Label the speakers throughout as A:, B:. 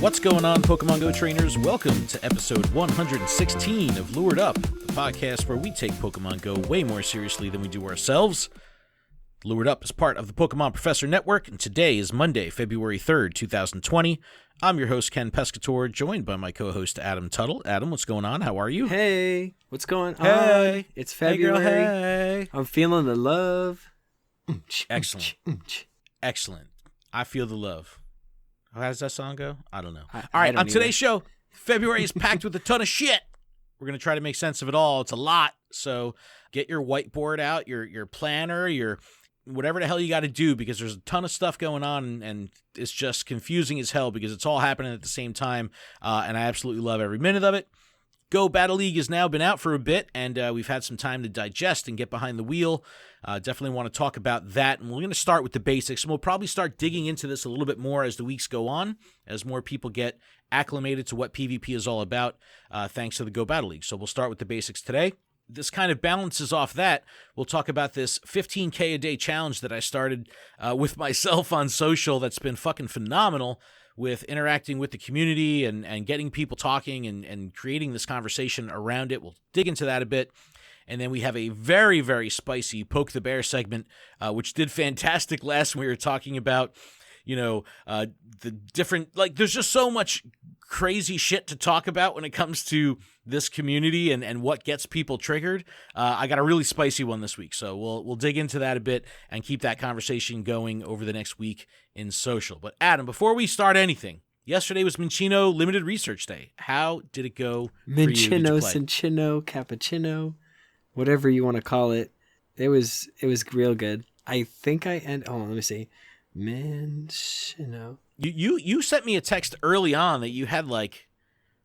A: What's going on, Pokemon Go trainers? Welcome to episode 116 of Lured Up, the podcast where we take Pokemon Go way more seriously than we do ourselves. Lured Up is part of the Pokemon Professor Network, and today is Monday, February 3rd, 2020. I'm your host, Ken Pescator, joined by my co-host, Adam Tuttle. Adam, what's going on? How are you?
B: Hey, what's going on?
A: Hey.
B: It's February.
A: Hey, girl, hey.
B: I'm feeling the love.
A: Excellent. Excellent. I feel the love. How does that song go? I don't know. All right, on today's show, February is packed with a ton of shit. We're going to try to make sense of it all. It's a lot, so get your whiteboard out, your planner, your whatever the hell you got to do, because there's a ton of stuff going on, and it's just confusing as hell because it's all happening at the same time, and I absolutely love every minute of it. Go Battle League has now been out for a bit, and we've had some time to digest and get behind the wheel. Definitely want to talk about that, and we're going to start with the basics, and we'll probably start digging into this a little bit more as the weeks go on, as more people get acclimated to what PvP is all about, thanks to the Go Battle League. So we'll start with the basics today. This kind of balances off that. We'll talk about this 15K a day challenge that I started with myself on social that's been fucking phenomenal, with interacting with the community and getting people talking and creating this conversation around it. We'll dig into that a bit. And then we have a very, very spicy Poke the Bear segment, which did fantastic last when we were talking about, the different, there's just so much crazy shit to talk about when it comes to this community and what gets people triggered. I got a really spicy one this week, so we'll dig into that a bit and keep that conversation going over the next week in social. But Adam, before we start anything, yesterday was Minccino Limited Research Day. How did it go?
B: Minccino, Cinccino, Cappuccino, whatever you want to call it. It was real good. I think let me see. Minccino.
A: You sent me a text early on that you had like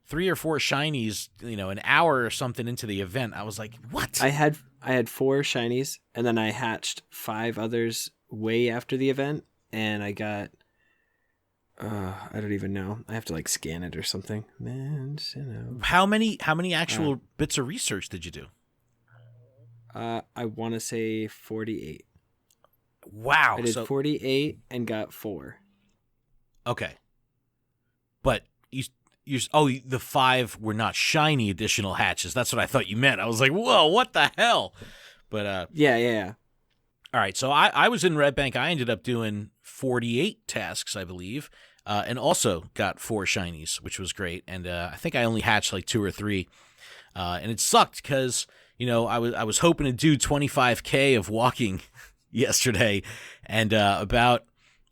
A: 3 or 4 shinies, an hour or something into the event. I was like, what?
B: I had 4 shinies, and then I hatched 5 others way after the event, and I got I don't even know. I have to scan it or something. Minccino.
A: How many actual bits of research did you do?
B: I want to say 48.
A: Wow.
B: I did 48 and got 4.
A: Okay. But the 5 were not shiny additional hatches. That's what I thought you meant. I was like, whoa, what the hell? But
B: yeah.
A: All right, so I was in Red Bank. I ended up doing 48 tasks, I believe, and also got 4 shinies, which was great. And I think I only hatched 2 or 3. And it sucked because, I was hoping to do 25K of walking yesterday, and about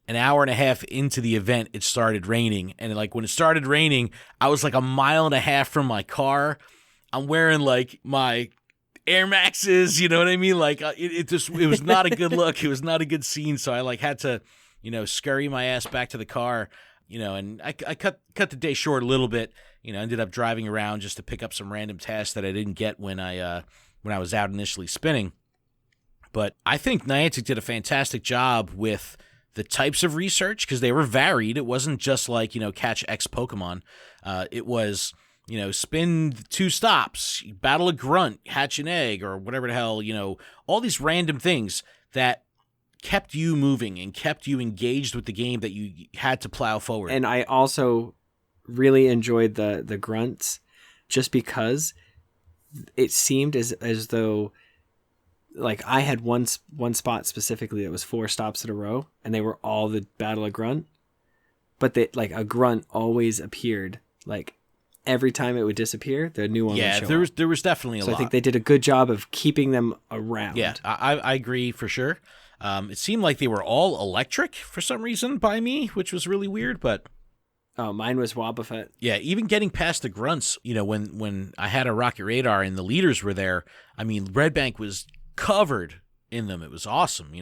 A: an hour and a half into the event, it started raining. And when it started raining, I was a mile and a half from my car. I'm wearing my Air Maxes, you know what I mean? It was not a good look. It was not a good scene. So I had to, scurry my ass back to the car, and I cut the day short a little bit. Ended up driving around just to pick up some random tasks that I didn't get when I was out initially spinning. But I think Niantic did a fantastic job with the types of research, because they were varied. It wasn't just catch X Pokemon. It was, spin 2 stops, battle a grunt, hatch an egg, or whatever the hell, all these random things that kept you moving and kept you engaged with the game that you had to plow forward.
B: And I also really enjoyed the grunts, just because it seemed as though I had one spot specifically that was 4 stops in a row, and they were all the battle of grunt, but a grunt always appeared. Every time it would disappear, the new one would show up.
A: There was definitely a lot.
B: I think they did a good job of keeping them around.
A: Yeah, I agree for sure. It seemed like they were all electric for some reason by me, which was really weird, but
B: oh, mine was Wobbuffet.
A: Yeah, even getting past the grunts, when I had a Rocket Radar and the leaders were there, Red Bank was covered in them. It was awesome.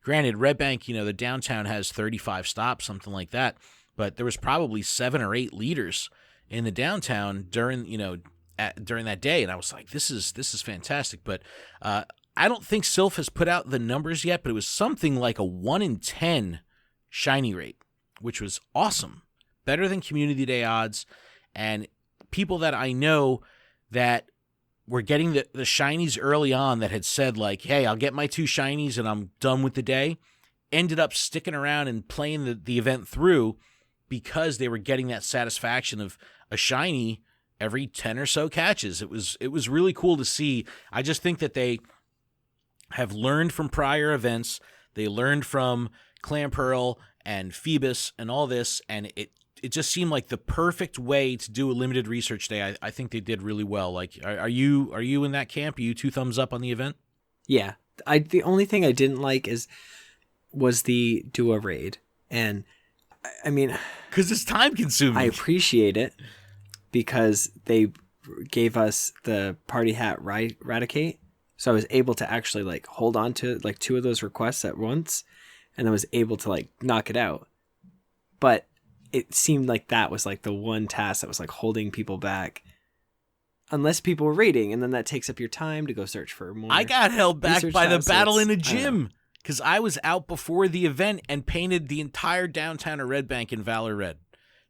A: Granted, Red Bank, the downtown has 35 stops, something like that, but there was probably 7 or 8 leaders in the downtown during that day, and I was like, this is fantastic. But I don't think Sylph has put out the numbers yet, but it was something like a 1 in 10 shiny rate, which was awesome. Better than Community Day odds, and people that I know that were getting the shinies early on that had said hey, I'll get my 2 shinies and I'm done with the day, ended up sticking around and playing the event through because they were getting that satisfaction of a shiny every 10 or so catches. It was really cool to see. I just think that they have learned from prior events. They learned from Clamperl and Phoebus and all this, and it just seemed like the perfect way to do a limited research day. I think they did really well. Like, are you in that camp? Are you 2 thumbs up on the event?
B: Yeah. The only thing I didn't like was the duo raid. And I mean,
A: because it's time consuming.
B: I appreciate it because they gave us the party hat Raticate. So I was able to actually like hold on to like 2 of those requests at once, and I was able to like knock it out. But it seemed like that was like the one task that was like holding people back, unless people were raiding, and then that takes up your time to go search for more.
A: I got held back by the battle in a gym because I was out before the event and painted the entire downtown of Red Bank in Valor Red.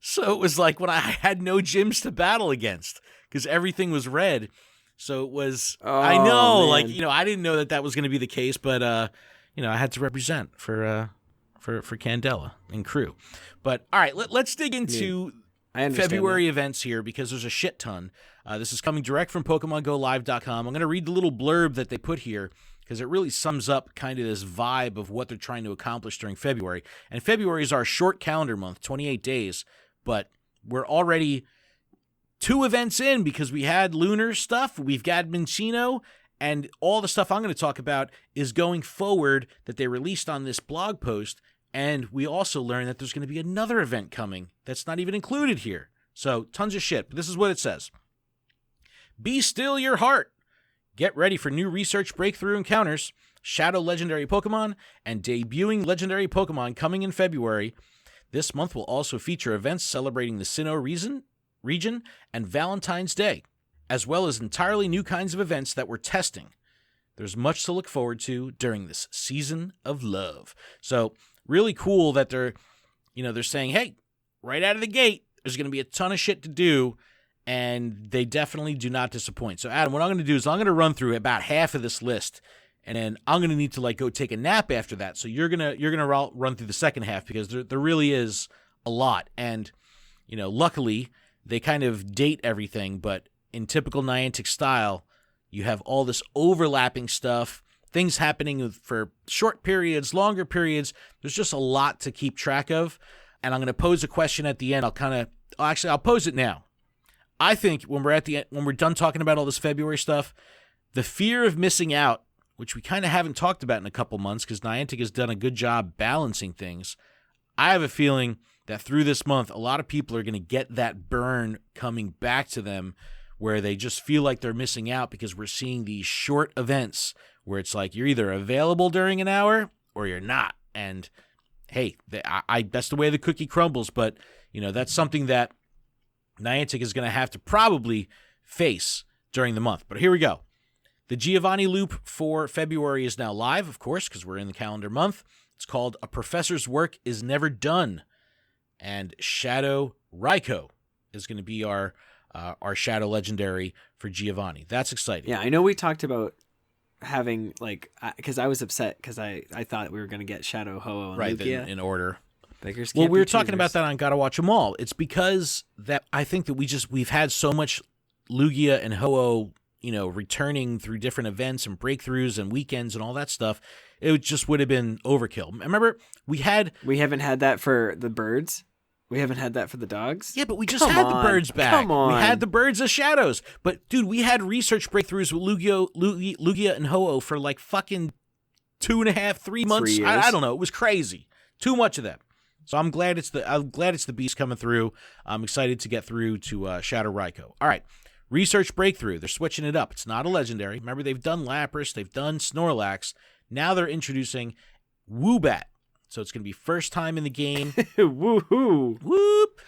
A: So it was like when I had no gyms to battle against because everything was red. So it was, I know, man. Like, you know, I didn't know that was going to be the case, but, you know, I had to represent for Candela and crew. But, all right, let's dig into February events here because there's a shit ton. This is coming direct from PokemonGoLive.com. I'm going to read the little blurb that they put here because it really sums up kind of this vibe of what they're trying to accomplish during February. And February is our short calendar month, 28 days, but we're already 2 events in because we had lunar stuff, we've got Minccino, and all the stuff I'm going to talk about is going forward that they released on this blog post, and we also learned that there's going to be another event coming that's not even included here. So tons of shit, but this is what it says. Be still your heart. Get ready for new research breakthrough encounters, shadow legendary Pokemon, and debuting legendary Pokemon coming in February. This month will also feature events celebrating the Sinnoh region and Valentine's Day, as well as entirely new kinds of events that we're testing. There's much to look forward to during this season of love. So really cool that they're saying, hey, right out of the gate, there's going to be a ton of shit to do, and they definitely do not disappoint. So Adam, what I'm going to do is I'm going to run through about half of this list, and then I'm going to need to like go take a nap after that. So you're gonna run through the second half because there really is a lot, and you know, luckily they kind of date everything, but in typical Niantic style, you have all this overlapping stuff, things happening for short periods, longer periods. There's just a lot to keep track of. And I'm going to pose a question at the end. I'll pose it now. I think when we're done talking about all this February stuff, the fear of missing out, which we kind of haven't talked about in a couple months because Niantic has done a good job balancing things. I have a feeling that through this month, a lot of people are going to get that burn coming back to them where they just feel like they're missing out because we're seeing these short events where it's like you're either available during an hour or you're not. And hey, that's the way the cookie crumbles, but you know, that's something that Niantic is going to have to probably face during the month. But here we go. The Giovanni loop for February is now live, of course, because we're in the calendar month. It's called A Professor's Work is Never Done. And Shadow Raikou is going to be our Shadow Legendary for Giovanni. That's exciting.
B: Yeah, I know we talked about having, like, because I was upset because I thought we were going to get Shadow Ho-Oh and Lugia.
A: In order.
B: Beggars
A: well,
B: can't
A: we were
B: be
A: talking
B: choosers.
A: about that on Gotta Watch 'Em All. It's because that I think that we've had so much Lugia and Ho-Oh, you know, returning through different events and breakthroughs and weekends and all that stuff. It just would have been overkill. Remember, we haven't
B: had that for the birds. We haven't had that for the dogs.
A: Yeah, but we just had the birds back.
B: Come on.
A: We had the birds as shadows. But dude, we had research breakthroughs with Lugia and Ho-Oh for like fucking 2.5, 3 months.
B: 3 years.
A: I don't know. It was crazy. Too much of them. So I'm glad it's the beast coming through. I'm excited to get through to Shadow Raikou. All right. Research breakthrough. They're switching it up. It's not a legendary. Remember, they've done Lapras. They've done Snorlax. Now they're introducing Woobat. So it's going to be first time in the game.
B: Woohoo!
A: Whoop!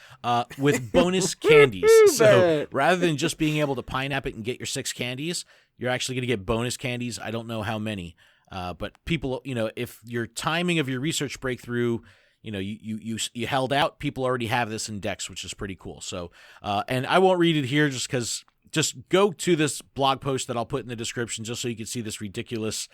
A: With bonus candies. So rather than just being able to pineapple it and get your 6 candies, you're actually going to get bonus candies. I don't know how many. But people, you know, if your timing of your research breakthrough, you know, you held out, people already have this in decks, which is pretty cool. So, and I won't read it here just because. Just go to this blog post that I'll put in the description just so you can see this ridiculous,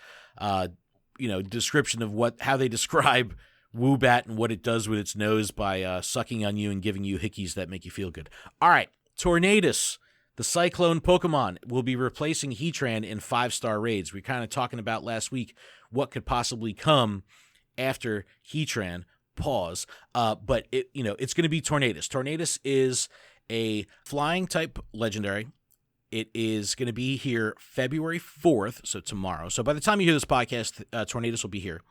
A: description of how they describe Woobat and what it does with its nose by sucking on you and giving you hickeys that make you feel good. All right, Tornadus, the Cyclone Pokemon, will be replacing Heatran in 5-star raids. We were kind of talking about last week what could possibly come after Heatran. Pause. But it's going to be Tornadus. Tornadus is a flying type legendary. It is going to be here February 4th, so tomorrow. So by the time you hear this podcast, Tornadus will be here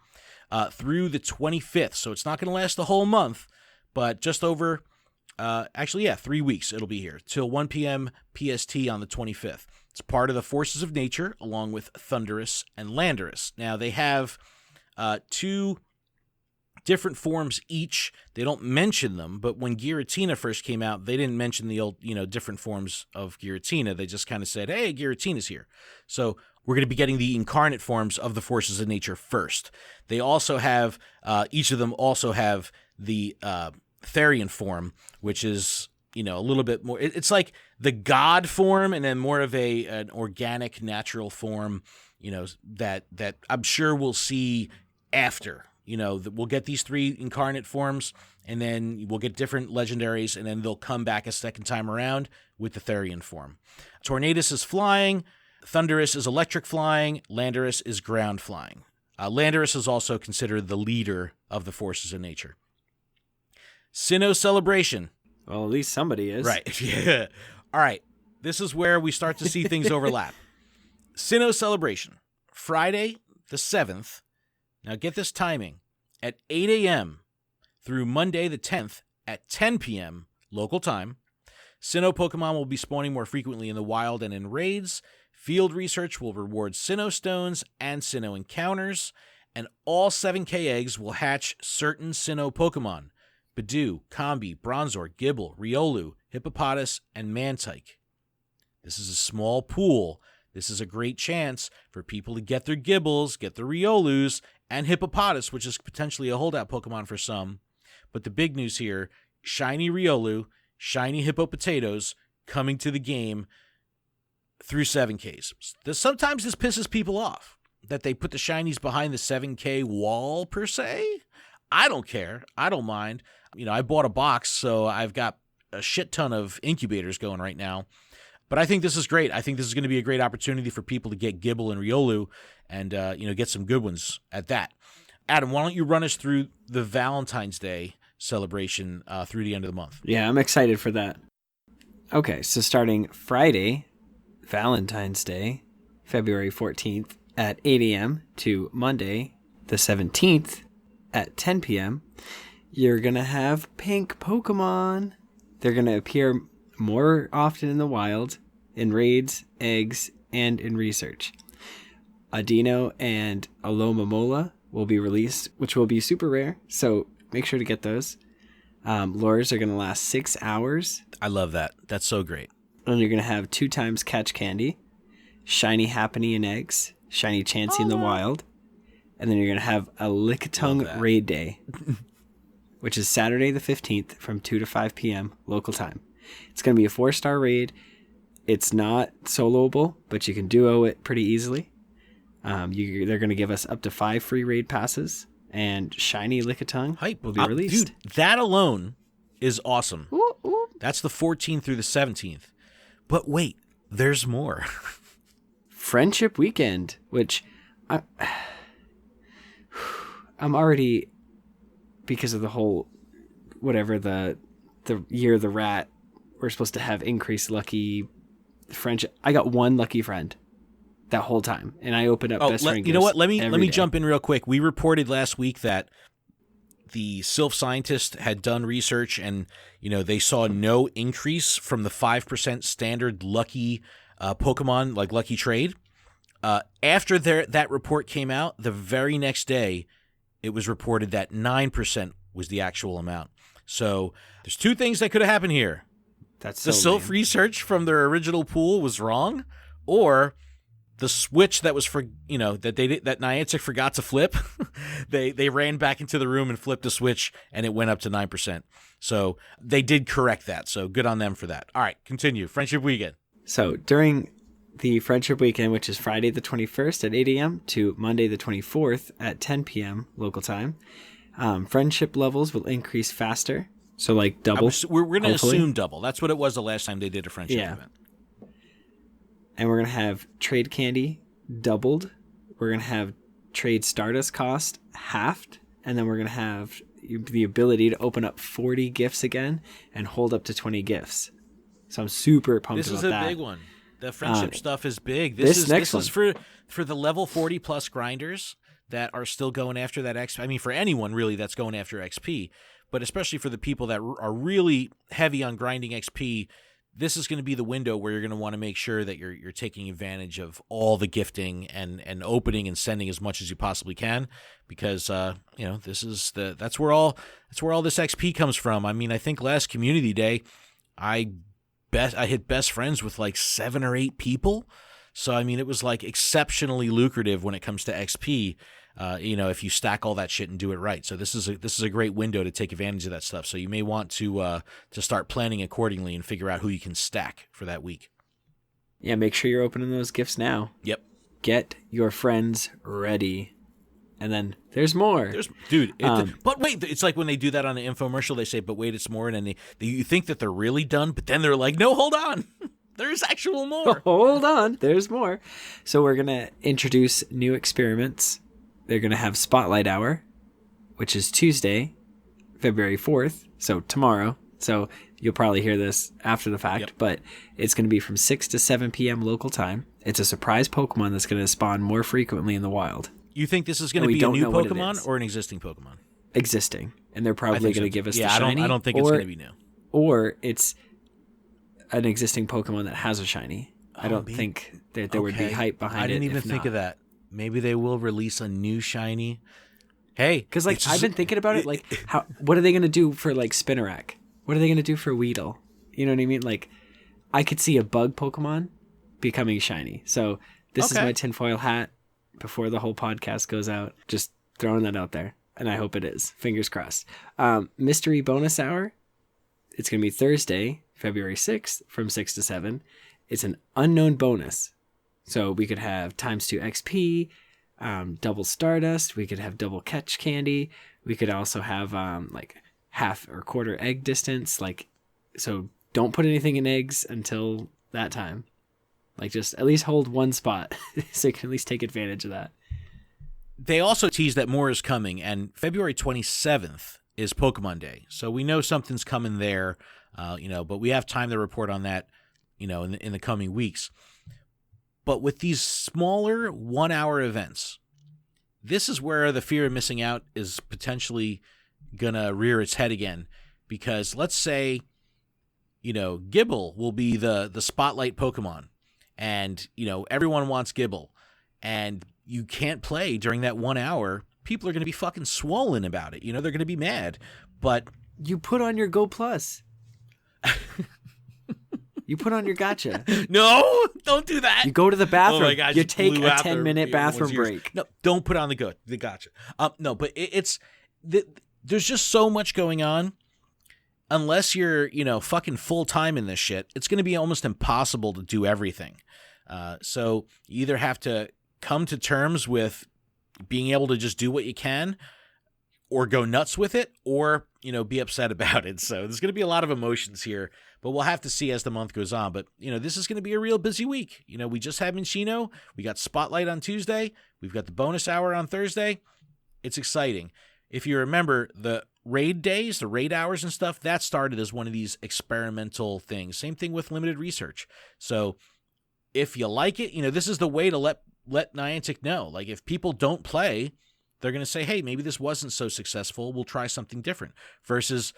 A: through the 25th. So it's not going to last the whole month, but just over, 3 weeks it'll be here till 1 p.m. PST on the 25th. It's part of the Forces of Nature along with Thundurus and Landorus. Now they have 2 different forms each. They don't mention them, but when Giratina first came out, they didn't mention the old, different forms of Giratina. They just kind of said, hey, Giratina's here. So we're going to be getting the incarnate forms of the Forces of Nature first. They also have, each of them also have the Therian form, which is, a little bit more, it's like the god form and then more of an organic, natural form, that I'm sure we'll see after. We'll get these 3 incarnate forms, and then we'll get different legendaries, and then they'll come back a second time around with the Therian form. Tornadus is flying. Thundurus is electric flying. Landorus is ground flying. Landorus is also considered the leader of the Forces of Nature. Sinnoh Celebration.
B: Well, at least somebody is.
A: Right. Yeah. All right. This is where we start to see things overlap. Sinnoh Celebration. Friday the 7th. Now get this timing, at 8 a.m. through Monday the 10th at 10 p.m. local time. Sinnoh Pokemon will be spawning more frequently in the wild and in raids. Field research will reward Sinnoh Stones and Sinnoh Encounters. And all 7K eggs will hatch certain Sinnoh Pokemon. Bidoof, Combi, Bronzor, Gible, Riolu, Hippopotas, and Mantike. This is a small pool. This is a great chance for people to get their Gibbles, get their Riolus, and Hippopotas, which is potentially a holdout Pokemon for some. But the big news here, shiny Riolu, shiny Hippopotatoes coming to the game through 7Ks. Sometimes this pisses people off, that they put the shinies behind the 7K wall, per se. I don't care. I don't mind. I bought a box, so I've got a shit ton of incubators going right now. But I think this is great. I think this is going to be a great opportunity for people to get Gible and Riolu and, get some good ones at that. Adam, why don't you run us through the Valentine's Day celebration through the end of the month?
B: Yeah, I'm excited for that. Okay, so starting Friday, Valentine's Day, February 14th at 8 a.m. to Monday, the 17th at 10 p.m., you're going to have pink Pokemon. They're going to appear more often in the wild, in raids, eggs, and in research. Adino and Alomomola will be released, which will be super rare, so make sure to get those. Lures are going to last 6 hours.
A: I love that. That's so great.
B: And you're going to have 2 times Catch Candy, Shiny Happiny and Eggs, Shiny Chansey in the wild, and then you're going to have a Lickitung Raid Day, which is Saturday the 15th from 2 to 5 p.m. local time. It's going to be a 4-star raid. It's not soloable, but you can duo it pretty easily. They're going to give us up to 5 free raid passes, and Shiny Lickitung will be released.
A: Dude, that alone is awesome.
B: Ooh, ooh.
A: That's the 14th through the 17th. But wait, there's more.
B: Friendship Weekend, which I'm already, because of the whole, whatever, the year of the rat, we're supposed to have increased lucky friendship. I got 1 lucky friend that whole time, and I opened up best friend gifts.
A: You know what? Let me
B: day.
A: Jump in real quick. We reported last week that the Sylph scientist had done research, and they saw no increase from the 5% standard lucky Pokemon, like lucky trade. After that report came out, the very next day, it was reported that 9% was the actual amount. So there's 2 things that could have happened here.
B: That's
A: the Sylph research from their original pool was wrong, or the switch that was that Niantic forgot to flip. they ran back into the room and flipped the switch, and it went up to 9%. So they did correct that. So good on them for that. All right, continue. Friendship Weekend.
B: So during the Friendship Weekend, which is Friday the 21st at 8 a.m. to Monday the 24th at 10 p.m. local time, Friendship levels will increase faster. So like double.
A: We're going to assume double. That's what it was the last time they did a friendship event.
B: And we're going to have trade candy doubled. We're going to have trade Stardust cost halved. And then we're going to have the ability to open up 40 gifts again and hold up to 20 gifts. So I'm super pumped about that.
A: This is a big one. The friendship stuff is big. This is for the level 40 plus grinders that are still going after that XP. I mean, for anyone really that's going after XP, but especially for the people that are really heavy on grinding XP, this is going to be the window where you're going to want to make sure that you're taking advantage of all the gifting and opening and sending as much as you possibly can, because that's where all this XP comes from. I mean, I think last community day, I hit best friends with like 7 or 8 people. So I mean, it was like exceptionally lucrative when it comes to XP. If you stack all that shit and do it right. So this is a great window to take advantage of that stuff. So you may want to start planning accordingly and figure out who you can stack for that week.
B: Yeah, make sure you're opening those gifts now.
A: Yep.
B: Get your friends ready. And then there's more.
A: But wait, it's like when they do that on the infomercial, they say, but wait, it's more. And then you think that they're really done, but then they're like, no, hold on. There's actual more.
B: Hold on. There's more. So we're going to introduce new experiments. They're going to have Spotlight Hour, which is Tuesday, February 4th, so tomorrow. So you'll probably hear this after the fact, but it's going to be from 6 to 7 p.m. local time. It's a surprise Pokemon that's going to spawn more frequently in the wild.
A: You think this is going to be a new Pokemon or an existing Pokemon?
B: Existing. And they're probably going to give us the shiny.
A: I don't think it's going to be new.
B: Or it's an existing Pokemon that has a shiny. I don't think that there would be hype behind it.
A: I didn't even think of that. Maybe they will release a new shiny. Hey,
B: because I've been thinking about it. Like, what are they going to do for like Spinarak? What are they going to do for Weedle? You know what I mean? Like, I could see a bug Pokemon becoming shiny. So this is my tinfoil hat before the whole podcast goes out. Just throwing that out there, and I hope it is. Fingers crossed. Mystery bonus hour. It's going to be Thursday, February 6th, from 6 to 7. It's an unknown bonus. So we could have ×2 XP, double Stardust. We could have double catch candy. We could also have like half or quarter egg distance. So don't put anything in eggs until that time. Like, just at least hold one spot so you can at least take advantage of that.
A: They also tease that more is coming, and February 27th is Pokemon Day. So we know something's coming there, but we have time to report on that, in the coming weeks. But with these smaller 1-hour events, this is where the fear of missing out is potentially going to rear its head again. Because let's say, Gibble will be the spotlight Pokemon. And, everyone wants Gibble. And you can't play during that 1 hour. People are going to be fucking swollen about it. They're going to be mad. But
B: you put on your Go Plus. You put on your gotcha.
A: No, don't do that.
B: You go to the bathroom.
A: Oh my God,
B: you take a 10-minute bathroom break.
A: No, don't put on the gotcha. No, but there's just so much going on. Unless you're, fucking full time in this shit, it's going to be almost impossible to do everything. So you either have to come to terms with being able to just do what you can, or go nuts with it, or, be upset about it. So there's going to be a lot of emotions here, but we'll have to see as the month goes on. But, this is going to be a real busy week. We just had Minccino. We got Spotlight on Tuesday. We've got the bonus hour on Thursday. It's exciting. If you remember, the raid days, the raid hours and stuff, that started as one of these experimental things. Same thing with limited research. So if you like it, this is the way to let Niantic know. Like, if people don't play, they're going to say, hey, maybe this wasn't so successful. We'll try something different. Versus,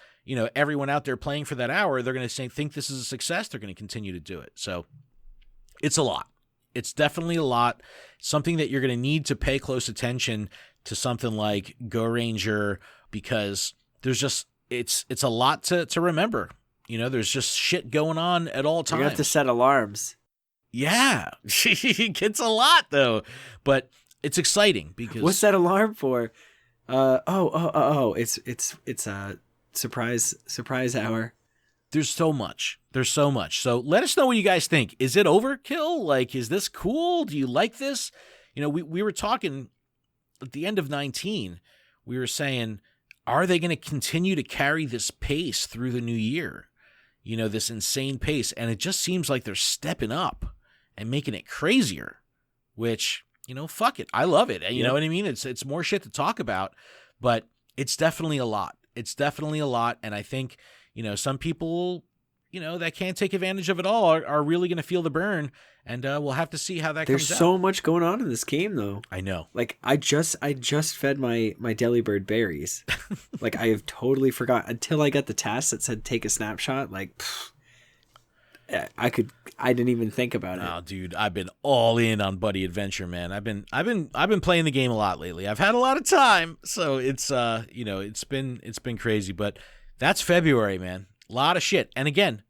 A: everyone out there playing for that hour, they're going to think this is a success. They're going to continue to do it. So it's a lot. It's definitely a lot. Something that you're going to need to pay close attention to, something like Go Ranger, because there's just, it's a lot to remember. There's just shit going on at all times.
B: You have to set alarms.
A: Yeah. It's a lot though, but it's exciting because.
B: What's that alarm for? It's a surprise hour.
A: There's so much. So let us know what you guys think. Is it overkill? Like, is this cool? Do you like this? We were talking at the end of 19. We were saying, are they going to continue to carry this pace through the new year? You know, this insane pace. And it just seems like they're stepping up and making it crazier, which, you know, fuck it. I love it. You know what I mean? It's more shit to talk about, but it's definitely a lot. It's definitely a lot. And I think, you know, some people, you know, that can't take advantage of it all are really going to feel the burn. And we'll have to see how that comes out.
B: There's so much going on in this game, though.
A: I know.
B: Like, I just fed my Delibird berries. Like, I have totally forgot until I got the task that said take a snapshot. Like, I didn't even think about it.
A: Oh, dude, I've been all in on Buddy Adventure, man. I've been playing the game a lot lately. I've had a lot of time, so it's you know, it's been crazy. But that's February, man. A lot of shit. And again,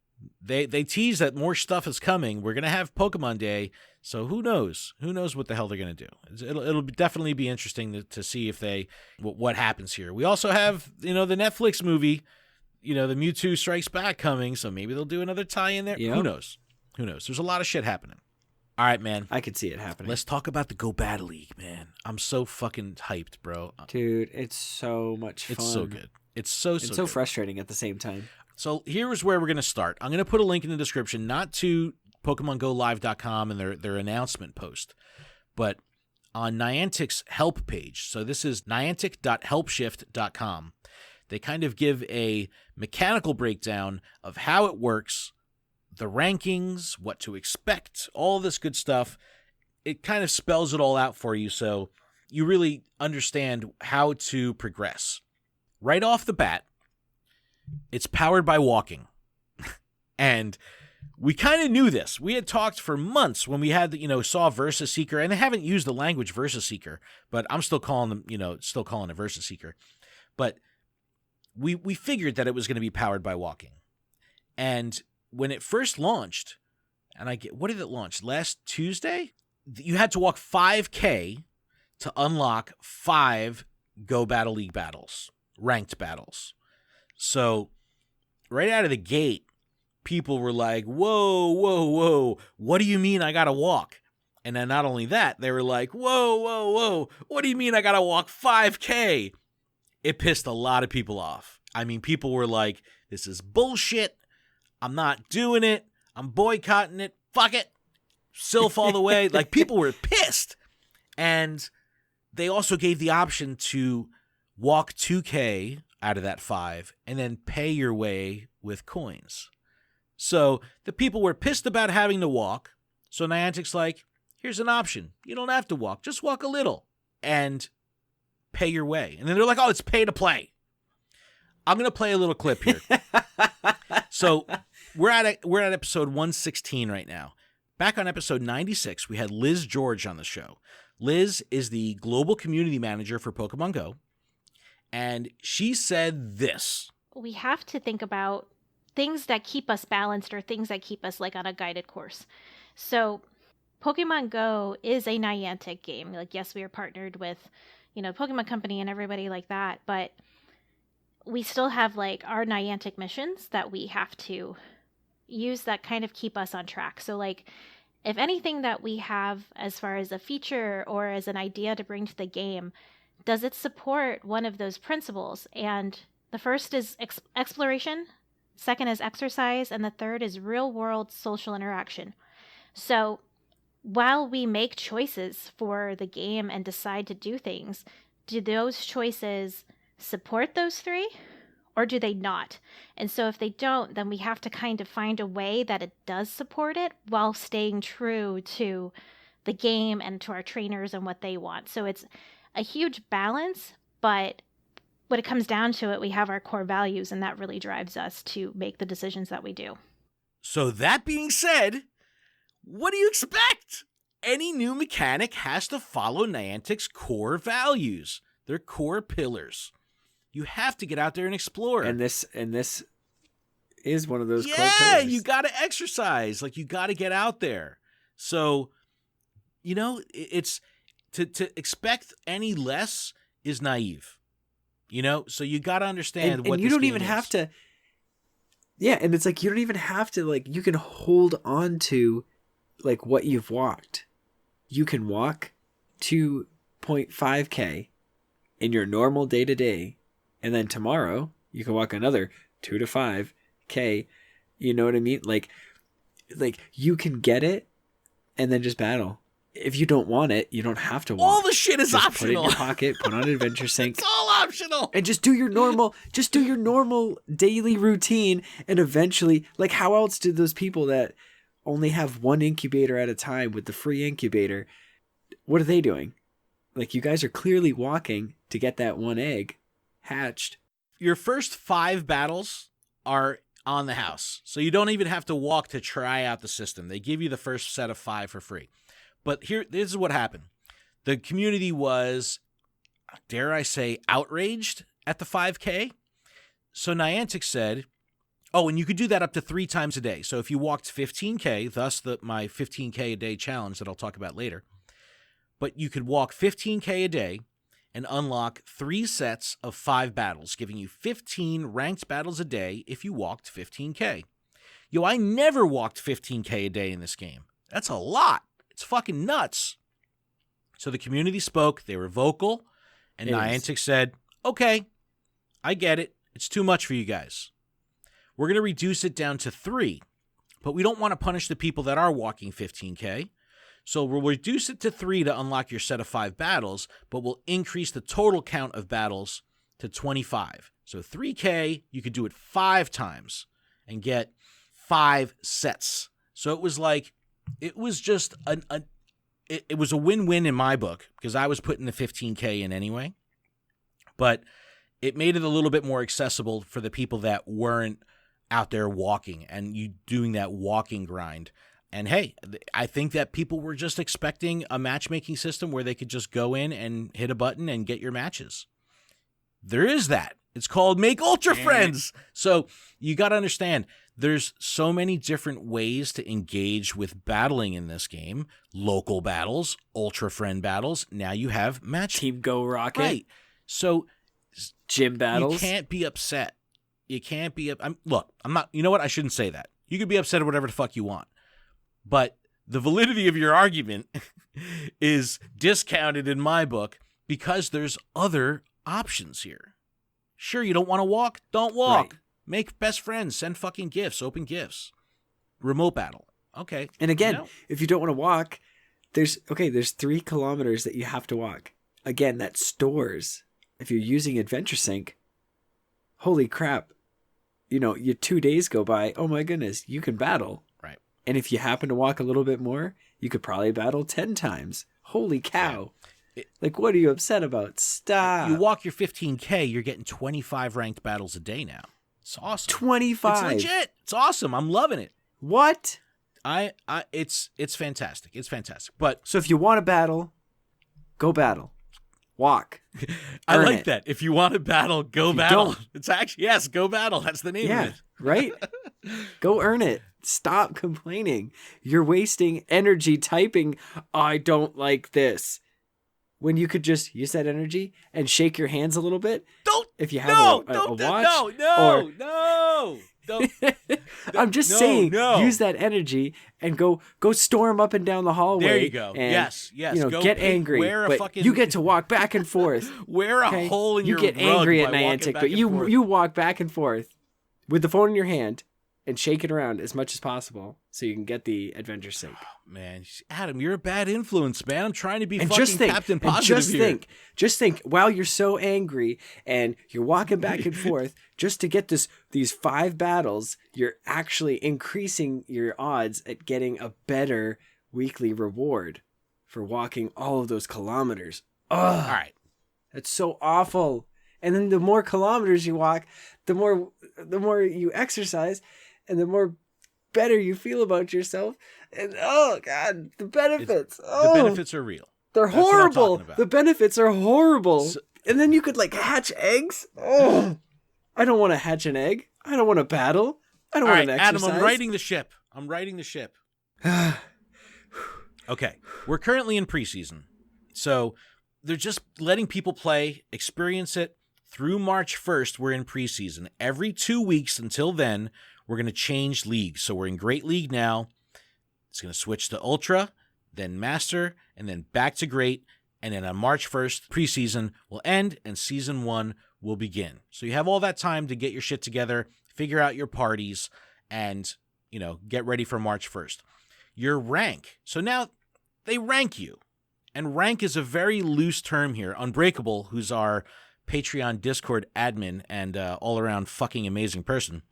A: they tease that more stuff is coming. We're gonna have Pokemon Day, so who knows? Who knows what the hell they're gonna do? It'll definitely be interesting to see if what happens here. We also have, you know, the Netflix movie, you know, the Mewtwo Strikes Back coming, so maybe they'll do another tie-in there. Yep. Who knows? Who knows? There's a lot of shit happening. All right, man.
B: I could see it happening.
A: Let's talk about the Go Battle League, man. I'm so fucking hyped, bro.
B: Dude, it's so much fun.
A: It's so good. It's so good.
B: Frustrating at the same time.
A: So here's where we're going to start. I'm going to put a link in the description, not to PokemonGoLive.com and their announcement post, but on Niantic's help page. So this is Niantic.Helpshift.com. They kind of give a mechanical breakdown of how it works, the rankings, what to expect, all this good stuff. It kind of spells it all out for you so you really understand how to progress. Right off the bat, it's powered by walking. And we kind of knew this. We had talked for months when we had, you know, saw Versus Seeker, and they haven't used the language Versus Seeker, but I'm still calling them, you know, still calling it Versus Seeker. But we figured that it was going to be powered by walking. And when it first launched, and what did it launch? Last Tuesday? You had to walk 5K to unlock 5 Go Battle League battles, ranked battles. So right out of the gate, people were like, whoa, what do you mean I got to walk? And then not only that, they were like, whoa, what do you mean I got to walk 5K? It pissed a lot of people off. I mean, people were like, this is bullshit. I'm not doing it. I'm boycotting it. Fuck it. Sylph all the way. Like, people were pissed. And they also gave the option to walk 2K out of that 5 and then pay your way with coins. So the people were pissed about having to walk. So Niantic's like, here's an option. You don't have to walk. Just walk a little and pay your way. And then they're like, oh, it's pay to play. I'm going to play a little clip here. So we're at episode 116 right now. Back on episode 96, we had Liz George on the show. Liz is the global community manager for Pokemon Go. And she said this.
C: We have to think about things that keep us balanced or things that keep us like on a guided course. So Pokemon Go is a Niantic game. Like, yes, we are partnered with, you know, Pokemon Company and everybody like that, but we still have like our Niantic missions that we have to use that kind of keep us on track. So like, if anything that we have as far as a feature or as an idea to bring to the game, does it support one of those principles? And the first is exploration, second is exercise, and the third is real-world social interaction. So while we make choices for the game and decide to do things, do those choices support those three? Or do they not? And so if they don't, then we have to kind of find a way that it does support it while staying true to the game and to our trainers and what they want. So it's a huge balance, but when it comes down to it, we have our core values, and that really drives us to make the decisions that we do.
A: So that being said, what do you expect? Any new mechanic has to follow Niantic's core values, their core pillars. You have to get out there and explore.
B: And this is one of those core pillars.
A: Yeah, you got to exercise. Like, you got to get out there. So, you know, it's to expect any less is naive. You know, so you got to understand what
B: and you
A: this
B: don't
A: game
B: even
A: is.
B: have to. Yeah, and it's like you don't even have to, like, you can hold on to like what you've walked. You can walk 2.5K in your normal day-to-day And then tomorrow you can walk another 2 to 5K. You know what I mean? Like you can get it and then just battle. If you don't want it, you don't have to walk.
A: All the shit is
B: just
A: optional.
B: Put it in your pocket, put on Adventure Sync.
A: It's all optional.
B: And just do your normal daily routine. And eventually, like, how else did those people that only have one incubator at a time with the free incubator, what are they doing? Like, you guys are clearly walking to get that one egg hatched.
A: Your first 5 battles are on the house. So you don't even have to walk to try out the system. They give you the first set of 5 for free. But this is what happened. The community was, dare I say, outraged at the 5K. So Niantic said, and you could do that up to 3 times a day. So if you walked 15K, thus my 15K a day challenge that I'll talk about later, but you could walk 15K a day and unlock 3 sets of 5 battles, giving you 15 ranked battles a day if you walked 15K. I never walked 15K a day in this game. That's a lot. It's fucking nuts. So the community spoke, they were vocal, and Niantic said, okay, I get it. It's too much for you guys. We're going to reduce it down to 3, but we don't want to punish the people that are walking 15K. So we'll reduce it to 3 to unlock your set of 5 battles, but we'll increase the total count of battles to 25. So 3K, you could do it 5 times and get 5 sets. So it was just it was a win-win in my book because I was putting the 15K in anyway, but it made it a little bit more accessible for the people that weren't out there walking and you doing that walking grind. And hey, I think that people were just expecting a matchmaking system where they could just go in and hit a button and get your matches. There is that. It's called Make Ultra Friends. So you got to understand, there's so many different ways to engage with battling in this game. Local battles, Ultra Friend battles. Now you have
B: Team Go Rocket.
A: Right. So
B: gym battles.
A: You can't be upset. You can't be... Look, I'm not... You know what? I shouldn't say that. You could be upset at whatever the fuck you want. But the validity of your argument is discounted in my book because there's other options here. Sure, you don't want to walk? Don't walk. Right. Make best friends. Send fucking gifts. Open gifts. Remote battle. Okay.
B: And again, if you don't want to walk, there's 3 kilometers that you have to walk. Again, that stores. If you're using Adventure Sync, holy crap. Your 2 days go by. Oh my goodness, you can battle.
A: Right.
B: And if you happen to walk a little bit more, you could probably battle 10 times. Holy cow. Yeah. What are you upset about? Stop.
A: You walk your 15K, you're getting 25 ranked battles a day now. It's awesome.
B: 25.
A: It's legit. It's awesome. I'm loving it.
B: What?
A: It's fantastic. It's fantastic. But
B: so if you want to battle, go battle. Walk.
A: I like that. If you want to battle, go battle. It's actually, yes, go battle. That's the name of it.
B: Right? Go earn it. Stop complaining. You're wasting energy typing, I don't like this. When you could just use that energy and shake your hands a little bit. If you have a watch.
A: No. Don't.
B: I'm just saying, use that energy and go storm up and down the hallway.
A: There you go.
B: And,
A: yes.
B: Go get angry. But you get to walk back and forth.
A: Wear a hole in your rug.
B: You get angry at Niantic, but you walk back and forth with the phone in your hand and shake it around as much as possible so you can get the Adventure Sync.
A: Oh, man, Adam, you're a bad influence, man. I'm trying to be Captain Positive here.
B: Just think, while you're so angry and you're walking back and forth just to get these 5 battles, you're actually increasing your odds at getting a better weekly reward for walking all of those kilometers. Ugh.
A: All right.
B: That's so awful. And then the more kilometers you walk, the more you exercise, and the more better you feel about yourself. And oh god, the benefits.
A: The benefits are real.
B: They're horrible. The benefits are horrible. And then you could hatch eggs. Oh, I don't want to hatch an egg. I don't want to battle. I don't want to exercise.
A: Adam, I'm writing the ship. Okay, we're currently in preseason, so they're just letting people play, experience it. Through March 1st, we're in preseason. Every 2 weeks until then, we're going to change leagues. So we're in Great League now. It's going to switch to Ultra, then Master, and then back to Great. And then on March 1st, preseason will end and season 1 will begin. So you have all that time to get your shit together, figure out your parties, and, get ready for March 1st. Your rank. So now they rank you. And rank is a very loose term here. Unbreakable, who's our Patreon Discord admin and all-around fucking amazing person,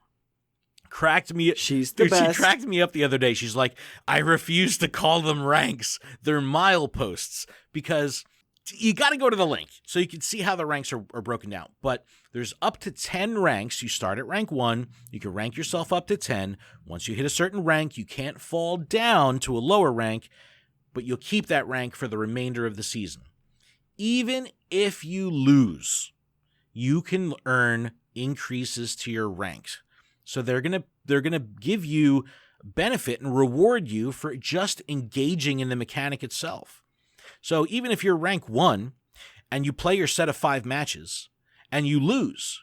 A: cracked me.
B: She's the best.
A: She cracked me up the other day. She's like, I refuse to call them ranks. They're mileposts, because you got to go to the link so you can see how the ranks are broken down. But there's up to 10 ranks. You start at rank 1. You can rank yourself up to 10. Once you hit a certain rank, you can't fall down to a lower rank, but you'll keep that rank for the remainder of the season. Even if you lose, you can earn increases to your ranks. So they're gonna give you benefit and reward you for just engaging in the mechanic itself. So even if you're rank 1 and you play your set of 5 matches and you lose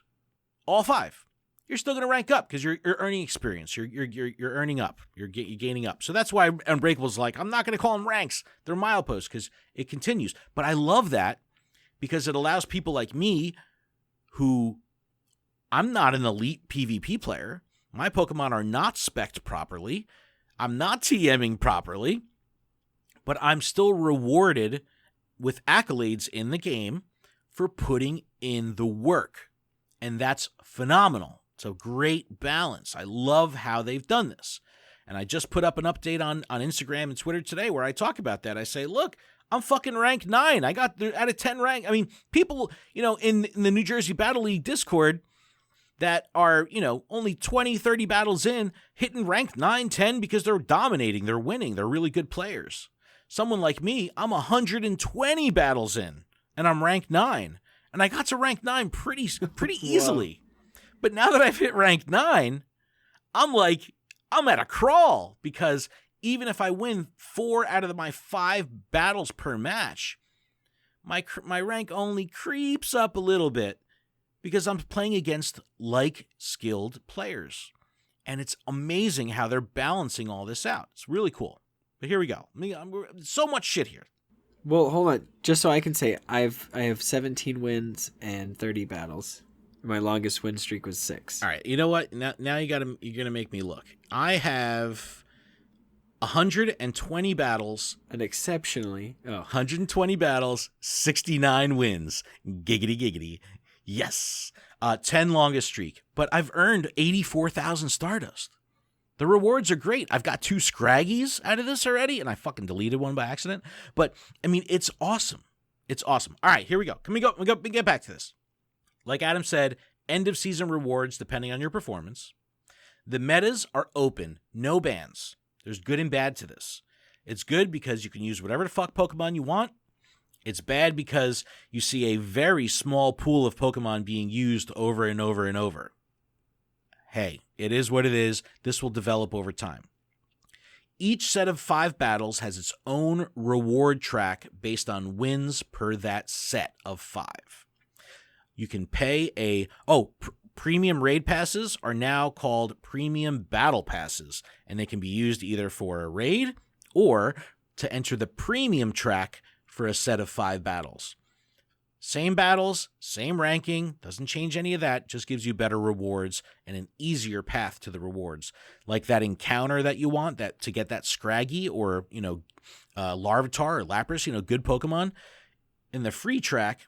A: all 5, you're still going to rank up because you're earning experience. You're earning up. You're gaining up. So that's why Unbreakable's like, I'm not going to call them ranks. They're mileposts, because it continues. But I love that because it allows people like me, who I'm not an elite PvP player. My Pokemon are not spec'd properly. I'm not TMing properly. But I'm still rewarded with accolades in the game for putting in the work. And that's phenomenal. It's a great balance. I love how they've done this. And I just put up an update on Instagram and Twitter today where I talk about that. I say, look, I'm fucking rank 9. I got out of 10 rank. I mean, people, in the New Jersey Battle League Discord that are, only 20, 30 battles in, hitting rank 9, 10 because they're dominating. They're winning. They're really good players. Someone like me, I'm 120 battles in, and I'm rank 9. And I got to rank 9 pretty easily. But now that I've hit rank 9, I'm at a crawl, because even if I win 4 out of my 5 battles per match, my rank only creeps up a little bit because I'm playing against skilled players. And it's amazing how they're balancing all this out. It's really cool. But here we go. So much shit here.
B: Well, hold on. Just so I can say, I have 17 wins and 30 battles. My longest win streak was 6.
A: All right. You know what? Now you're gonna make me look. I have 120 battles.
B: And exceptionally,
A: 120 battles, 69 wins. Giggity giggity. Yes. 10 longest streak. But I've earned 84,000 Stardust. The rewards are great. I've got 2 Scraggies out of this already, and I fucking deleted one by accident. But, I mean, it's awesome. It's awesome. All right, here we go. Can we get back to this? Like Adam said, end of season rewards depending on your performance. The metas are open, no bans. There's good and bad to this. It's good because you can use whatever the fuck Pokemon you want. It's bad because you see a very small pool of Pokemon being used over and over and over. Hey, it is what it is. This will develop over time. Each set of 5 battles has its own reward track based on wins per that set of 5. You can pay premium raid passes are now called premium battle passes, and they can be used either for a raid or to enter the premium track for a set of 5 battles. Same battles, same ranking, doesn't change any of that, just gives you better rewards and an easier path to the rewards. Like that encounter that you want that to get that Scraggy or, Larvitar or Lapras, good Pokemon. In the free track,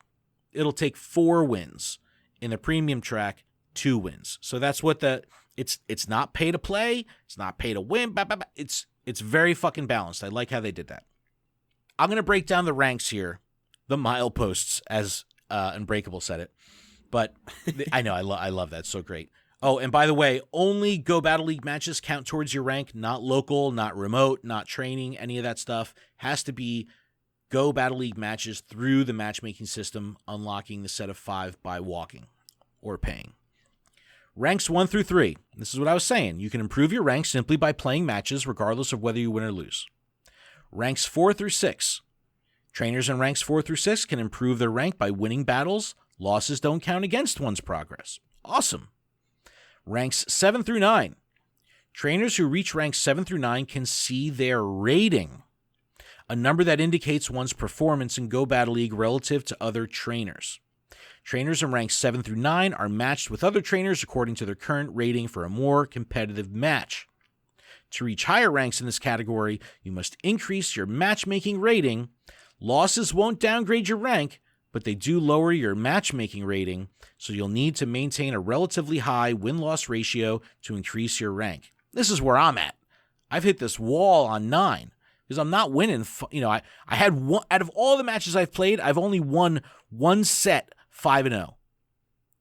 A: it'll take 4 wins. In the premium track, 2 wins. So that's what it's not pay to play, it's not pay to win, it's very fucking balanced. I like how they did that. I'm going to break down the ranks here. The mileposts, as Unbreakable said it. But I know, I love that. It's so great. Oh, and by the way, only Go Battle League matches count towards your rank, not local, not remote, not training, any of that stuff. Has to be Go Battle League matches through the matchmaking system, unlocking the set of 5 by walking or paying. Ranks 1 through 3. This is what I was saying. You can improve your rank simply by playing matches, regardless of whether you win or lose. Ranks 4 through 6. Trainers in ranks 4 through 6 can improve their rank by winning battles. Losses don't count against one's progress. Awesome. Ranks 7 through 9. Trainers who reach ranks 7 through 9 can see their rating. a number that indicates one's performance in Go Battle League relative to other trainers. Trainers in ranks 7 through 9 are matched with other trainers according to their current rating for a more competitive match. To reach higher ranks in this category, you must increase your matchmaking rating. Losses won't downgrade your rank, but they do lower your matchmaking rating, so you'll need to maintain a relatively high win-loss ratio to increase your rank. This is where I'm at. I've hit this wall on 9 because I'm not winning. I had one out of all the matches I've played, I've only won one set 5-0.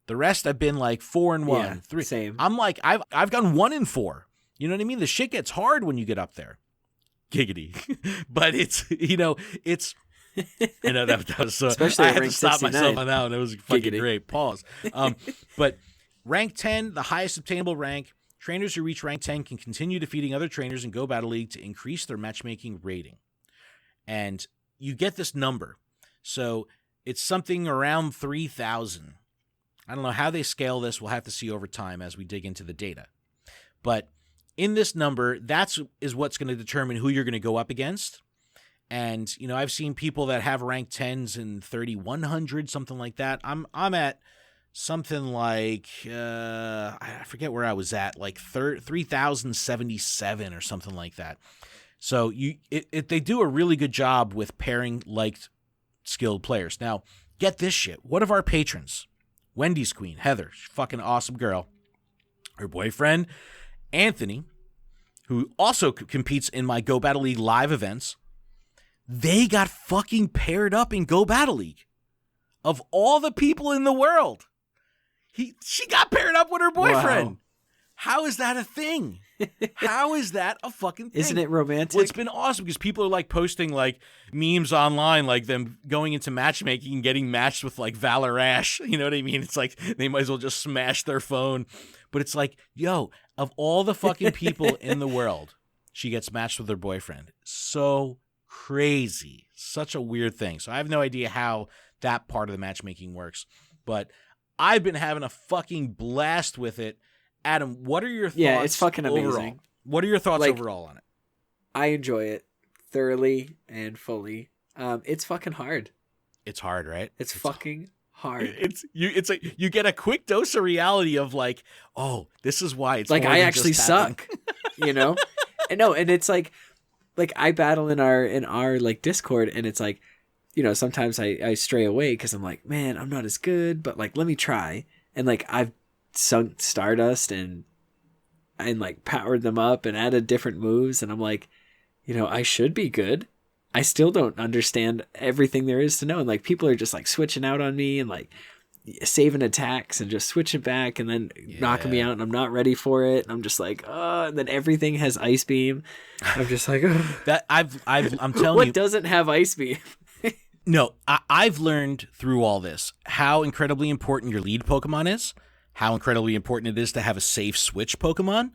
A: The rest I've been like 4-1,
B: Yeah,
A: 3.
B: same.
A: I'm like I've gone 1-4. You know what I mean? The shit gets hard when you get up there. Giggity. But it's that was so.
B: Especially
A: I
B: at
A: had to
B: rank
A: stop
B: 69.
A: myself on that one. It was fucking
B: Giggity.
A: great. Pause. But rank 10, the highest obtainable rank. Trainers who reach rank 10 can continue defeating other trainers in Go Battle League to increase their matchmaking rating. And you get this number. So it's something around 3,000. I don't know how they scale this. We'll have to see over time as we dig into the data. But in this number, is what's going to determine who you're going to go up against. And, I've seen people that have rank 10s in 3,100, something like that. I'm at something like, I forget where I was at, like 3,077 or something like that. So they do a really good job with pairing liked skilled players. Now, get this shit. One of our patrons, Wendy's Queen, Heather, fucking awesome girl, her boyfriend, Anthony, who also competes in my Go Battle League live events, they got fucking paired up in Go Battle League. Of all the people in the world, she got paired up with her boyfriend.
B: Wow.
A: How is that a thing? How is that a fucking thing?
B: Isn't it romantic?
A: Well, it's been awesome because people are like posting like memes online, like them going into matchmaking and getting matched with like Valor Ash. You know what I mean? It's like they might as well just smash their phone. But it's like, yo, of all the fucking people in the world, she gets matched with her boyfriend. So crazy. Such a weird thing. So I have no idea how that part of the matchmaking works. But I've been having a fucking blast with it. Adam, what are your thoughts?
B: Yeah, it's fucking amazing.
A: Overall? What are your thoughts overall on it?
B: I enjoy it thoroughly and fully. It's fucking hard.
A: It's hard, right?
B: It's fucking hard.
A: It's like you get a quick dose of reality of like, oh, this is why it's
B: like
A: more
B: I
A: than
B: actually
A: just
B: suck. And no, and it's like I battle in our like Discord, and it's like, sometimes I stray away because I'm like, man, I'm not as good, but like let me try. And like I've sunk Stardust and like powered them up and added different moves, and I'm like, I should be good. I still don't understand everything there is to know, and like people are just like switching out on me and like saving attacks and just switching back and then knocking me out, and I'm not ready for it, and I'm just like, and then everything has Ice Beam. I'm just like,
A: that I'm telling
B: what
A: you,
B: doesn't have Ice Beam?
A: No, I've learned through all this how incredibly important your lead Pokemon is, how incredibly important it is to have a safe switch Pokemon.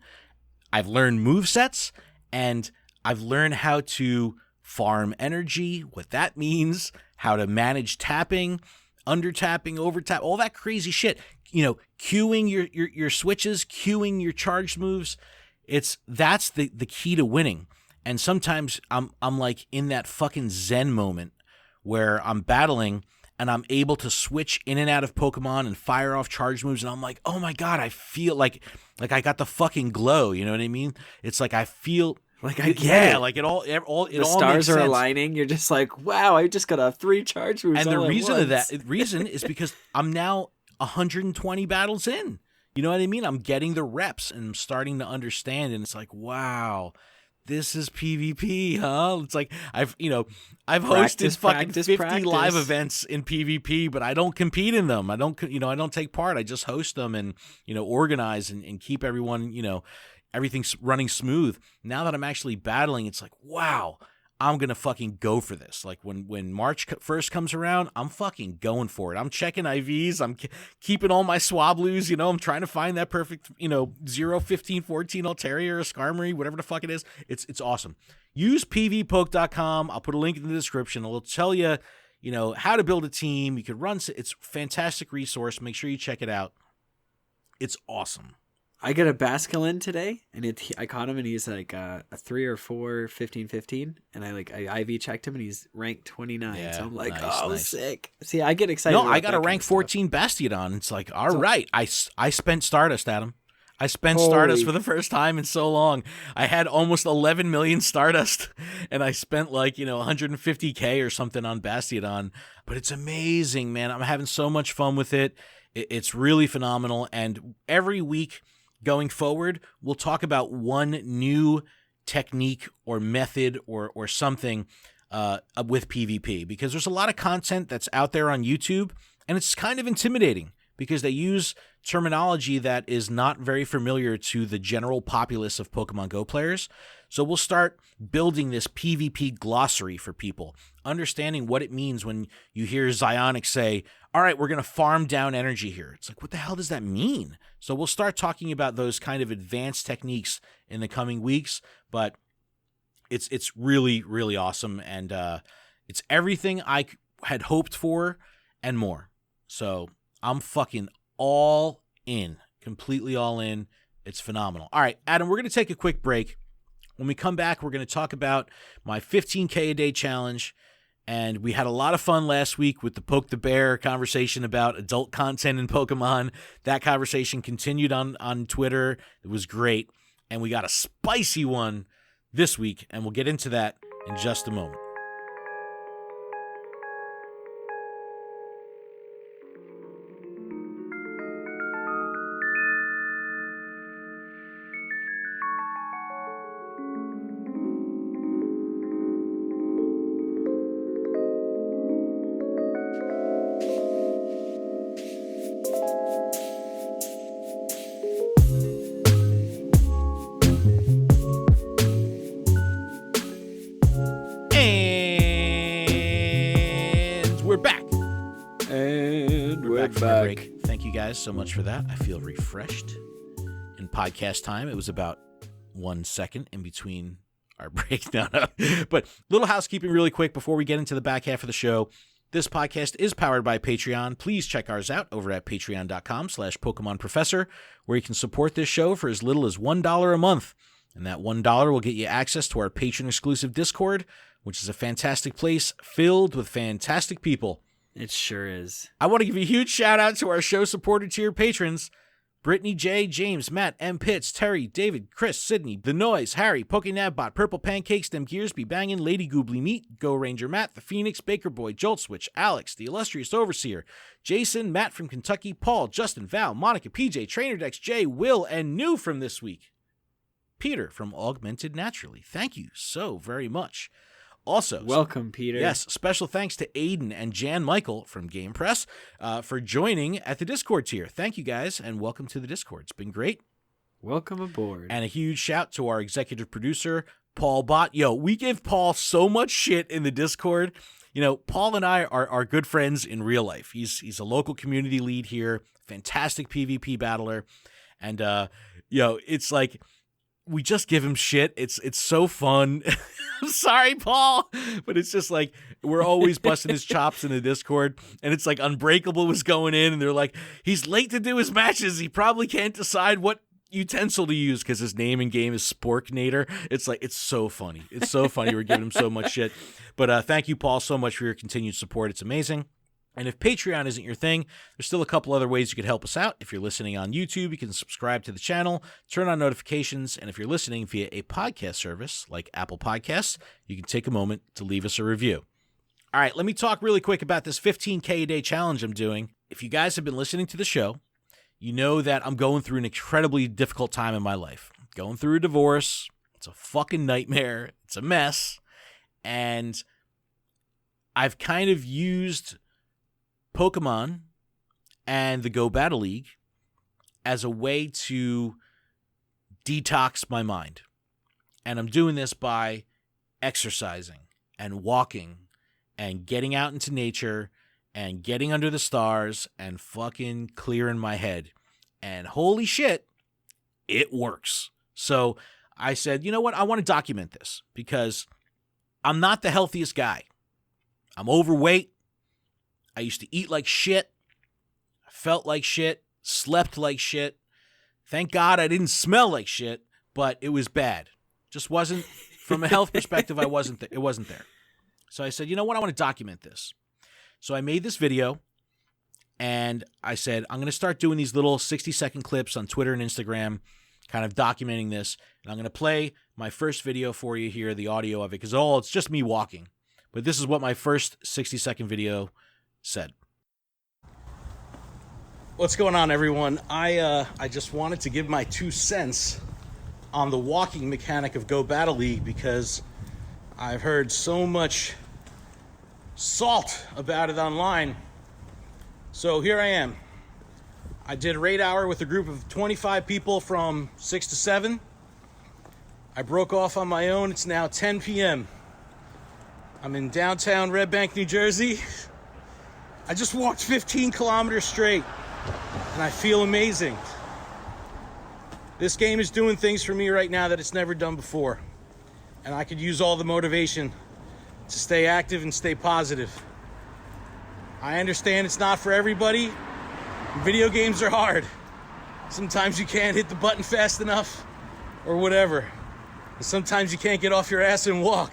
A: I've learned movesets, and I've learned how to farm energy, what that means, how to manage tapping, under tapping, over tap, all that crazy shit. Queuing your switches, queuing your charged moves. That's the key to winning. And sometimes I'm like in that fucking zen moment where I'm battling and I'm able to switch in and out of Pokemon and fire off charge moves, and I'm like, oh my god, I feel like I got the fucking glow. You know what I mean? It's like I feel
B: like I get it.
A: Like it all
B: the
A: all
B: stars
A: makes
B: are
A: sense.
B: Aligning. You're just like, wow, I just got 3 charge moves.
A: And
B: all
A: the reason
B: at
A: of
B: once.
A: that reason is because I'm now 120 battles in. You know what I mean? I'm getting the reps and I'm starting to understand, and it's like, wow, this is PvP, huh? It's like I've hosted fucking 50 live events in PvP, but I don't compete in them. I don't take part. I just host them and, organize and keep everyone, everything's running smooth. Now that I'm actually battling, it's like, wow, I'm going to fucking go for this. Like when March 1st comes around, I'm fucking going for it. I'm checking IVs. I'm keeping all my Swablues. I'm trying to find that perfect, 0, 15, 14 Altaria or Skarmory, whatever the fuck it is. It's awesome. Use pvpoke.com. I'll put a link in the description. It'll tell you, how to build a team. You could run. It's a fantastic resource. Make sure you check it out. It's awesome.
B: I got a Basculin today, and I caught him, and he's like a 3 or 4 15-15, and I IV checked him, and he's ranked 29. Yeah, so I'm like, nice. Sick. See, I get excited.
A: No, I got a rank 14 Bastiodon. It's like, all right, I spent Stardust at him. I spent Stardust for the first time in so long. I had almost 11 million Stardust, and I spent 150K or something on Bastiodon. But it's amazing, man. I'm having so much fun with it. It's really phenomenal, and every week going forward, we'll talk about one new technique or method or something with PvP, because there's a lot of content that's out there on YouTube, and it's kind of intimidating because they use terminology that is not very familiar to the general populace of Pokemon Go players. So we'll start building this PvP glossary for people, understanding what it means when you hear Zionic say, all right, we're going to farm down energy here. It's like, what the hell does that mean? So we'll start talking about those kind of advanced techniques in the coming weeks, but it's really, really awesome, and it's everything I had hoped for and more. So I'm fucking all in, completely all in. It's phenomenal. All right, Adam, we're going to take a quick break. When we come back, we're going to talk about my 15K a day challenge. And we had a lot of fun last week with the Poke the Bear conversation about adult content in Pokemon. That conversation continued on Twitter. It was great. And we got a spicy one this week, and we'll get into that in just a moment. Thank you guys so much for that. I feel refreshed. In podcast time, it was about 1 second in between our breakdown. But little housekeeping really quick before we get into the back half of the show. This podcast is powered by Patreon. Please check ours out over at patreon.com/PokemonProfessor, where you can support this show for as little as $1 a month. And that $1 will get you access to our patron-exclusive Discord, which is a fantastic place filled with fantastic people.
B: It sure is.
A: I want to give a huge shout out to our show supporter tier patrons: Brittany J, James, Matt, M. Pitts, Terry, David, Chris, Sydney, The Noise, Harry, PokeNavBot, Purple Pancakes, Them Gears Be Bangin', Lady Goobly Meat, Go Ranger Matt, The Phoenix, Baker Boy, Jolt Switch, Alex, The Illustrious Overseer, Jason, Matt from Kentucky, Paul, Justin, Val, Monica, PJ, Trainer Dex, Jay, Will, and new from this week, Peter from Augmented Naturally. Thank you so very much. Also,
B: welcome, Peter.
A: Yes, special thanks to Aiden and Jan Michael from Game Press for joining at the Discord tier. Thank you guys, and welcome to the Discord. It's been great.
B: Welcome aboard.
A: And a huge shout to our executive producer, Paul Bott. Yo, we give Paul so much shit in the Discord. You know, Paul and I are good friends in real life. He's a local community lead here, fantastic PvP battler, and it's like, we just give him shit. It's so fun. I'm sorry, Paul, but it's just like we're always busting his chops in the Discord, and it's like Unbreakable was going in, and they're like, he's late to do his matches. He probably can't decide what utensil to use because his name in game is Sporknator. It's like, it's so funny. It's so funny. We're giving him so much shit. But thank you, Paul, so much for your continued support. It's amazing. And if Patreon isn't your thing, there's still a couple other ways you could help us out. If you're listening on YouTube, you can subscribe to the channel, turn on notifications, and if you're listening via a podcast service like Apple Podcasts, you can take a moment to leave us a review. All right, let me talk really quick about this 15K a day challenge I'm doing. If you guys have been listening to the show, you know that I'm going through an incredibly difficult time in my life. I'm going through a divorce. It's a fucking nightmare. It's a mess. And I've kind of used Pokemon and the Go Battle League as a way to detox my mind. And I'm doing this by exercising and walking and getting out into nature and getting under the stars and fucking clearing my head. And holy shit, it works. So I said, you know what? I want to document this because I'm not the healthiest guy. I'm overweight. I used to eat like shit, felt like shit, slept like shit, Thank God I didn't smell like shit, but it was bad. Just wasn't, from a health perspective, it wasn't there. So I said, you know what? I want to document this. So I made this video, and I said, I'm going to start doing these little 60-second clips on Twitter and Instagram, kind of documenting this. And I'm going to play my first video for you here, the audio of it, because it's just me walking. But this is what my first 60-second video said. What's going on, everyone? I just wanted to give my 2 cents on the walking mechanic of Go Battle League, because I've heard so much salt about it online. So here I am. I did a raid hour with a group of 25 people from 6 to 7. I broke off on my own. It's now 10 p.m. I'm in downtown Red Bank, New Jersey. I just walked 15 kilometers straight, and I feel amazing. This game is doing things for me right now that it's never done before, and I could use all the motivation to stay active and stay positive. I understand it's not for everybody. Video games are hard. Sometimes you can't hit the button fast enough or whatever. And sometimes you can't get off your ass and walk.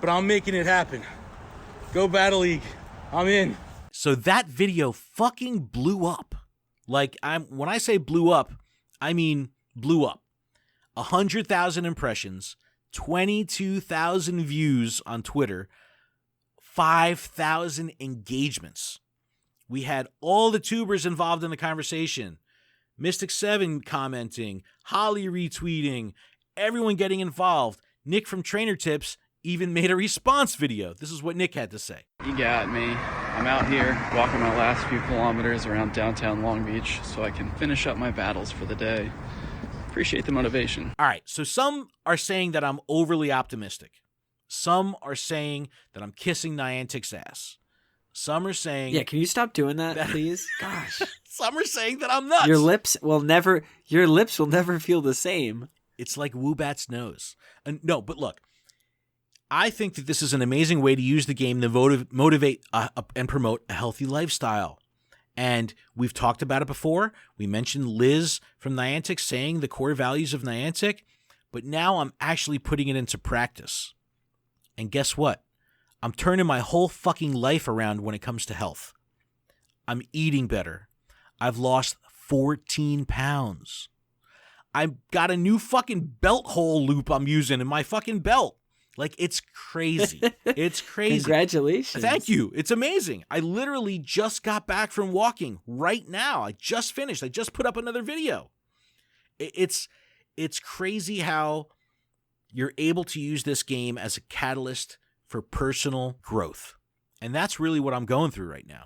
A: But I'm making it happen. Go Battle League. I'm in. So that video fucking blew up. Like, when I say blew up, I mean blew up. 100,000 impressions, 22,000 views on Twitter, 5,000 engagements. We had all the tubers involved in the conversation. Mystic7 commenting, Holly retweeting, everyone getting involved. Nick from Trainer Tips even made a response video. This is what Nick had to say.
D: You got me. I'm out here walking my last few kilometers around downtown Long Beach so I can finish up my battles for the day. Appreciate the motivation.
A: All right, so some are saying that I'm overly optimistic. Some are saying that I'm kissing Niantic's ass. Some are saying...
B: Yeah, can you stop doing that, please? Gosh.
A: Some are saying that I'm nuts.
B: Your lips will never feel the same.
A: It's like Woobat's nose. No, but look, I think that this is an amazing way to use the game to motivate and promote a healthy lifestyle. And we've talked about it before. We mentioned Liz from Niantic saying the core values of Niantic, but now I'm actually putting it into practice. And guess what? I'm turning my whole fucking life around when it comes to health. I'm eating better. I've lost 14 pounds. I've got a new fucking belt hole loop I'm using in my fucking belt. Like, it's crazy. It's crazy.
B: Congratulations.
A: Thank you. It's amazing. I literally just got back from walking right now. I just finished. I just put up another video. It's crazy how you're able to use this game as a catalyst for personal growth. And that's really what I'm going through right now.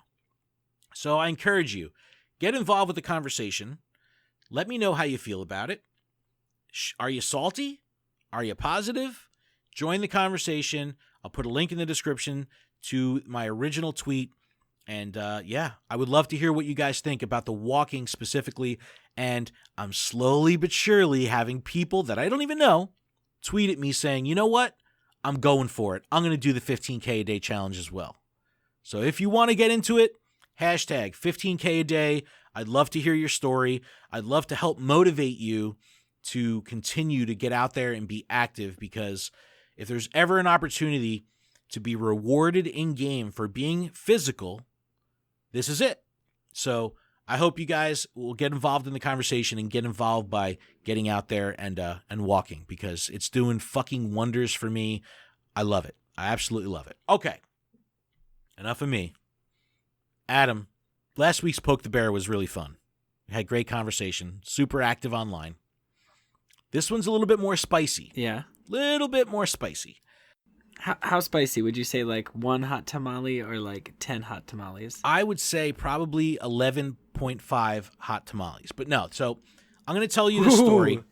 A: So I encourage you, get involved with the conversation. Let me know how you feel about it. Are you salty? Are you positive? Join the conversation. I'll put a link in the description to my original tweet. And yeah, I would love to hear what you guys think about the walking specifically. And I'm slowly but surely having people that I don't even know tweet at me saying, you know what? I'm going for it. I'm going to do the 15K a day challenge as well. So if you want to get into it, hashtag 15K a day. I'd love to hear your story. I'd love to help motivate you to continue to get out there and be active, because if there's ever an opportunity to be rewarded in game for being physical, this is it. So I hope you guys will get involved in the conversation and get involved by getting out there and walking, because it's doing fucking wonders for me. I love it. I absolutely love it. Okay. Enough of me. Adam, last week's Poke the Bear was really fun. We had great conversation. Super active online. This one's a little bit more spicy.
B: Yeah.
A: Little bit more spicy.
B: How spicy? Would you say like 1 hot tamale or like 10 hot tamales?
A: I would say probably 11.5 hot tamales. But no, so I'm going to tell you the story,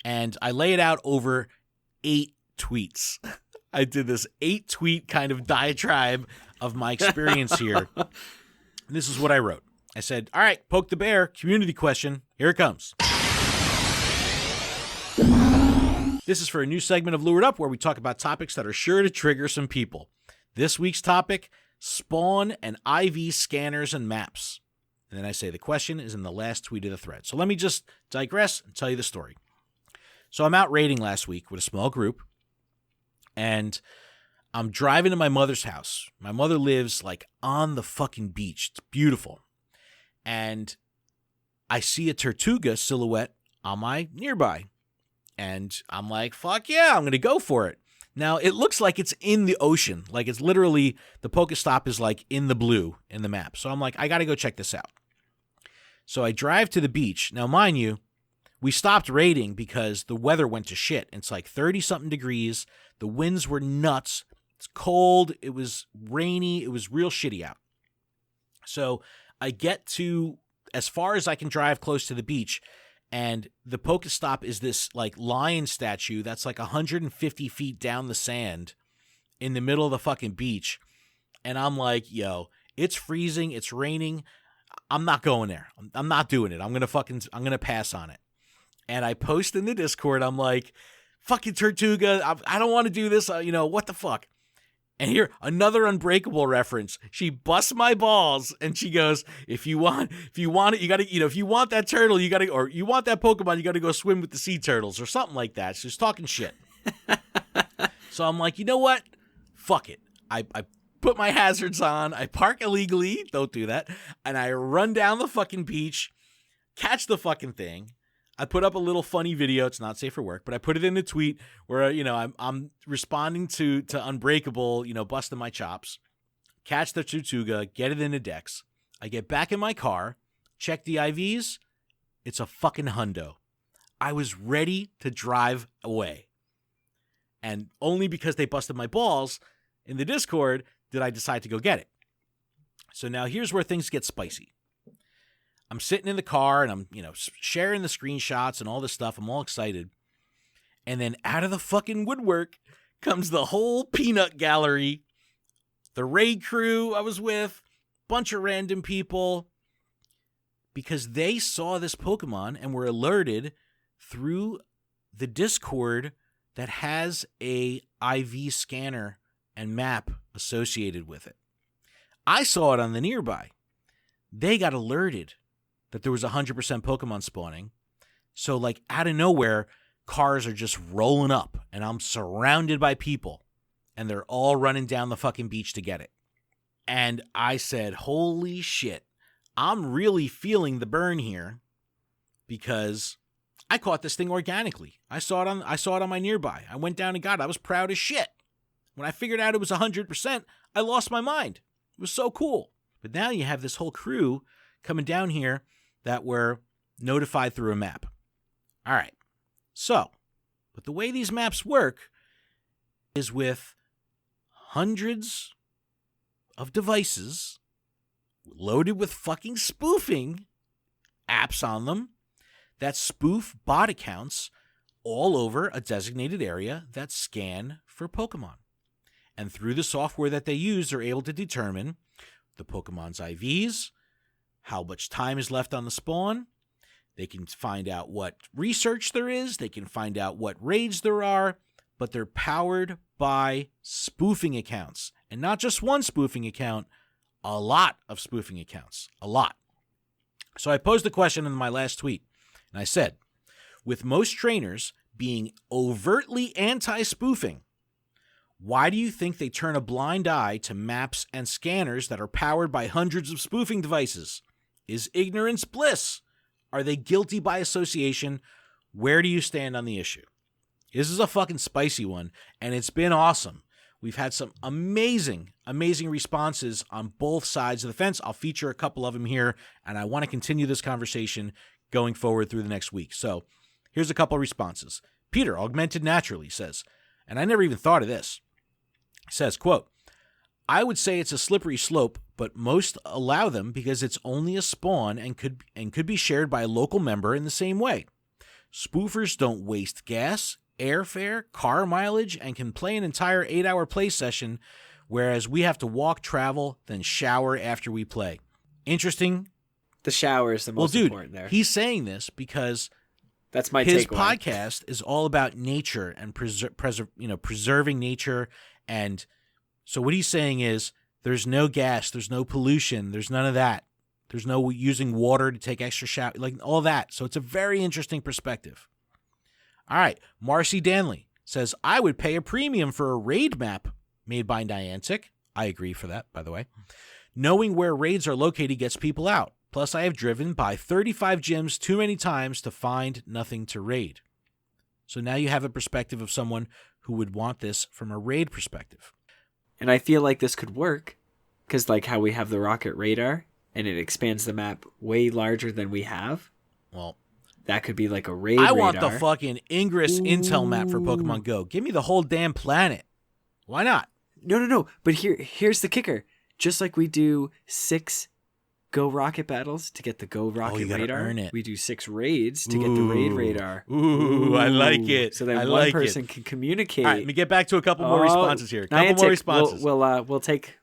A: and I lay it out over 8 tweets. I did this 8-tweet kind of diatribe of my experience here. This is what I wrote. I said, all right, Poke the Bear, community question. Here it comes. This is for a new segment of Lured Up where we talk about topics that are sure to trigger some people. This week's topic, spawn and IV scanners and maps. And then I say the question is in the last tweet of the thread. So let me just digress and tell you the story. So I'm out raiding last week with a small group, and I'm driving to my mother's house. My mother lives like on the fucking beach. It's beautiful. And I see a Tortuga silhouette on my nearby. And I'm like, fuck yeah, I'm going to go for it. Now, it looks like it's in the ocean. Like it's literally, the Pokestop is like in the blue in the map. So I'm like, I got to go check this out. So I drive to the beach. Now, mind you, we stopped raiding because the weather went to shit. It's like 30-something degrees. The winds were nuts. It's cold. It was rainy. It was real shitty out. So I get to as far as I can drive close to the beach, and the Pokestop is this like lion statue that's like 150 feet down the sand in the middle of the fucking beach. And I'm like, yo, it's freezing. It's raining. I'm not going there. I'm not doing it. I'm going to pass on it. And I post in the Discord. I'm like, fucking Tortuga. I don't want to do this. What the fuck? And here, another Unbreakable reference. She busts my balls and she goes, if you want it, you got to, if you want that turtle, you got to, or you want that Pokemon, you got to go swim with the sea turtles or something like that. She's talking shit. So I'm like, you know what? Fuck it. I put my hazards on. I park illegally. Don't do that. And I run down the fucking beach, catch the fucking thing. I put up a little funny video. It's not safe for work, but I put it in a tweet where, I'm responding to Unbreakable, busting my chops, catch the Tortuga, get it into Dex. I get back in my car, check the IVs. It's a fucking hundo. I was ready to drive away. And only because they busted my balls in the Discord did I decide to go get it. So now here's where things get spicy. I'm sitting in the car and I'm, sharing the screenshots and all this stuff. I'm all excited. And then out of the fucking woodwork comes the whole peanut gallery, the raid crew I was with, bunch of random people, because they saw this Pokemon and were alerted through the Discord that has a IV scanner and map associated with it. I saw it on the nearby. They got alerted that there was 100% Pokemon spawning. So like out of nowhere, cars are just rolling up and I'm surrounded by people and they're all running down the fucking beach to get it. And I said, holy shit, I'm really feeling the burn here because I caught this thing organically. I saw it on my nearby. I went down and got it. I was proud as shit. When I figured out it was 100%, I lost my mind. It was so cool. But now you have this whole crew coming down here that were notified through a map. All right. So, but the way these maps work is with hundreds of devices loaded with fucking spoofing apps on them that spoof bot accounts all over a designated area that scan for Pokemon. And through the software that they use, they're able to determine the Pokemon's IVs, how much time is left on the spawn. They can find out what research there is. They can find out what raids there are. But they're powered by spoofing accounts. And not just one spoofing account, a lot of spoofing accounts. A lot. So I posed the question in my last tweet. And I said, with most trainers being overtly anti-spoofing, why do you think they turn a blind eye to maps and scanners that are powered by hundreds of spoofing devices? Is ignorance bliss? Are they guilty by association? Where do you stand on the issue? This is a fucking spicy one, and it's been awesome. We've had some amazing, amazing responses on both sides of the fence. I'll feature a couple of them here, and I want to continue this conversation going forward through the next week. So here's a couple of responses. Peter, Augmented Naturally, says, and I never even thought of this. He says, quote, I would say it's a slippery slope, but most allow them because it's only a spawn and could be shared by a local member in the same way. Spoofers don't waste gas, airfare, car mileage, and can play an entire 8-hour play session, whereas we have to walk, travel, then shower after we play. Interesting.
B: The shower is the most important there.
A: He's saying this because
B: that's my
A: his
B: takeaway.
A: Podcast is all about nature and preserving nature. And so what he's saying is there's no gas, there's no pollution, there's none of that. There's no using water to take extra shower, like all that. So it's a very interesting perspective. All right. Marcy Danley says, I would pay a premium for a raid map made by Niantic. I agree for that, by the way. Knowing where raids are located gets people out. Plus, I have driven by 35 gyms too many times to find nothing to raid. So now you have a perspective of someone who would want this from a raid perspective.
B: And I feel like this could work because like how we have the rocket radar and it expands the map way larger than we have.
A: Well,
B: that could be like a raid
A: I
B: radar.
A: want the fucking Ingress Intel map for Pokemon Go. Give me the whole damn planet. Why not?
B: No. But here's the kicker. Just like we do 6 Go Rocket battles to get the Go Rocket radar,
A: earn it.
B: we do 6 raids to get the raid radar.
A: Ooh, I like it.
B: So then
A: I
B: one
A: like
B: person can communicate.
A: All right, let me get back to a couple more responses here. More responses.
B: We'll take.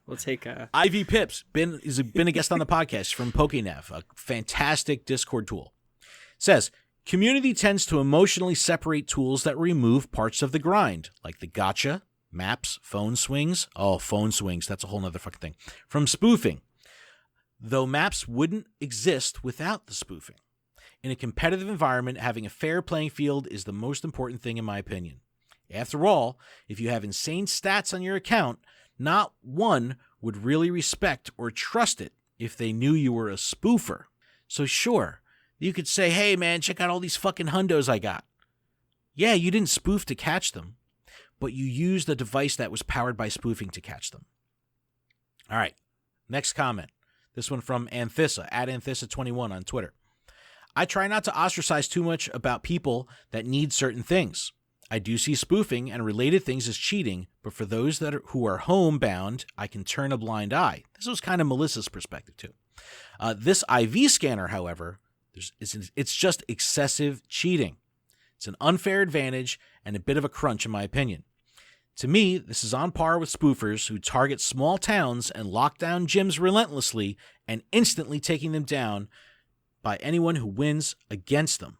A: Ivy Pips been a guest on the podcast from PokeNav, a fantastic Discord tool. Says community tends to emotionally separate tools that remove parts of the grind, like the gacha, maps, phone swings. Oh, phone swings. That's a whole nother fucking thing. From spoofing. Though maps wouldn't exist without the spoofing. In a competitive environment, having a fair playing field is the most important thing in my opinion. After all, if you have insane stats on your account, not one would really respect or trust it if they knew you were a spoofer. So sure, you could say, hey man, check out all these fucking hundos I got. Yeah, you didn't spoof to catch them, but you used a device that was powered by spoofing to catch them. All right, next comment. This one from Anthissa, at Anthissa21 on Twitter. I try not to ostracize too much about people that need certain things. I do see spoofing and related things as cheating, but for those who are homebound, I can turn a blind eye. This was kind of Melissa's perspective too. This IV scanner, however, it's just excessive cheating. It's an unfair advantage and a bit of a crunch in my opinion. To me, this is on par with spoofers who target small towns and lock down gyms relentlessly and instantly taking them down by anyone who wins against them.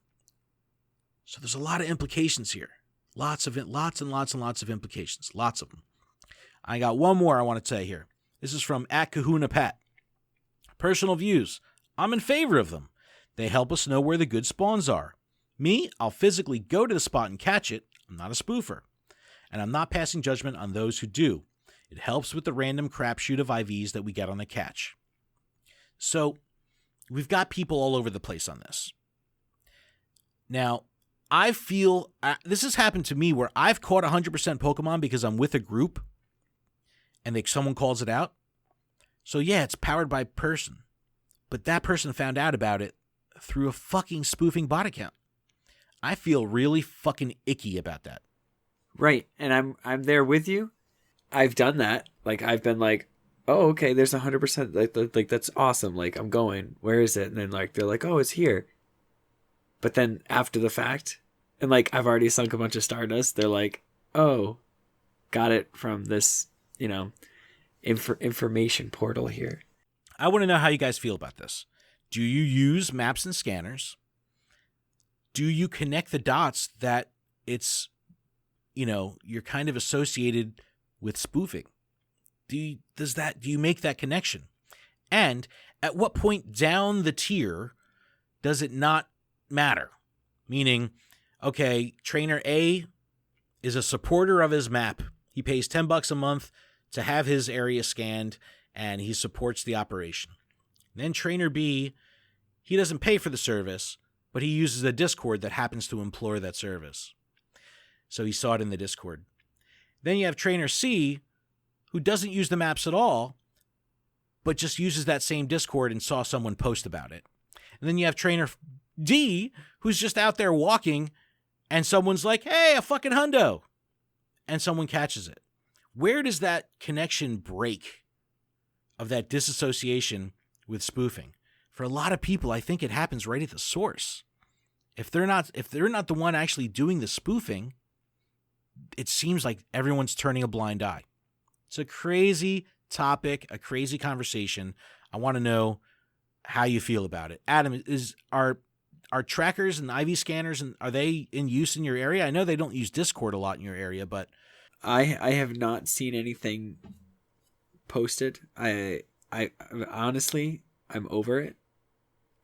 A: So there's a lot of implications here. Lots and lots of implications. Lots of them. I got one more I want to say here. This is from @KahunaPat. Personal views. I'm in favor of them. They help us know where the good spawns are. Me, I'll physically go to the spot and catch it. I'm not a spoofer. And I'm not passing judgment on those who do. It helps with the random crapshoot of IVs that we get on the catch. So, we've got people all over the place on this. Now, I feel, this has happened to me where I've caught 100% Pokemon because I'm with a group and someone calls it out. So yeah, it's powered by person. But that person found out about it through a fucking spoofing bot account. I feel really fucking icky about that.
B: Right, and I'm there with you. I've done that. Like I've been like, oh, okay, there's 100%. Like that's awesome. Like I'm going. Where is it? And then like they're like, oh, it's here. But then after the fact, and like I've already sunk a bunch of Stardust. They're like, oh, got it from this, information portal here.
A: I want to know how you guys feel about this. Do you use maps and scanners? Do you connect the dots that it's you're kind of associated with spoofing? Do you make that connection? And at what point down the tier does it not matter? Meaning, okay, trainer A is a supporter of his map. He pays $10 a month to have his area scanned, and he supports the operation. Then trainer B, he doesn't pay for the service, but he uses a Discord that happens to implore that service. So he saw it in the Discord. Then you have trainer C, who doesn't use the maps at all, but just uses that same Discord and saw someone post about it. And then you have trainer D, who's just out there walking, and someone's like, hey, a fucking hundo. And someone catches it. Where does that connection break of that disassociation with spoofing? For a lot of people, I think it happens right at the source. If they're not the one actually doing the spoofing, it seems like everyone's turning a blind eye. It's a crazy topic, a crazy conversation. I want to know how you feel about it. Adam, are trackers and IV scanners, and are they in use in your area? I know they don't use Discord a lot in your area, but
B: I have not seen anything posted. I honestly, I'm over it.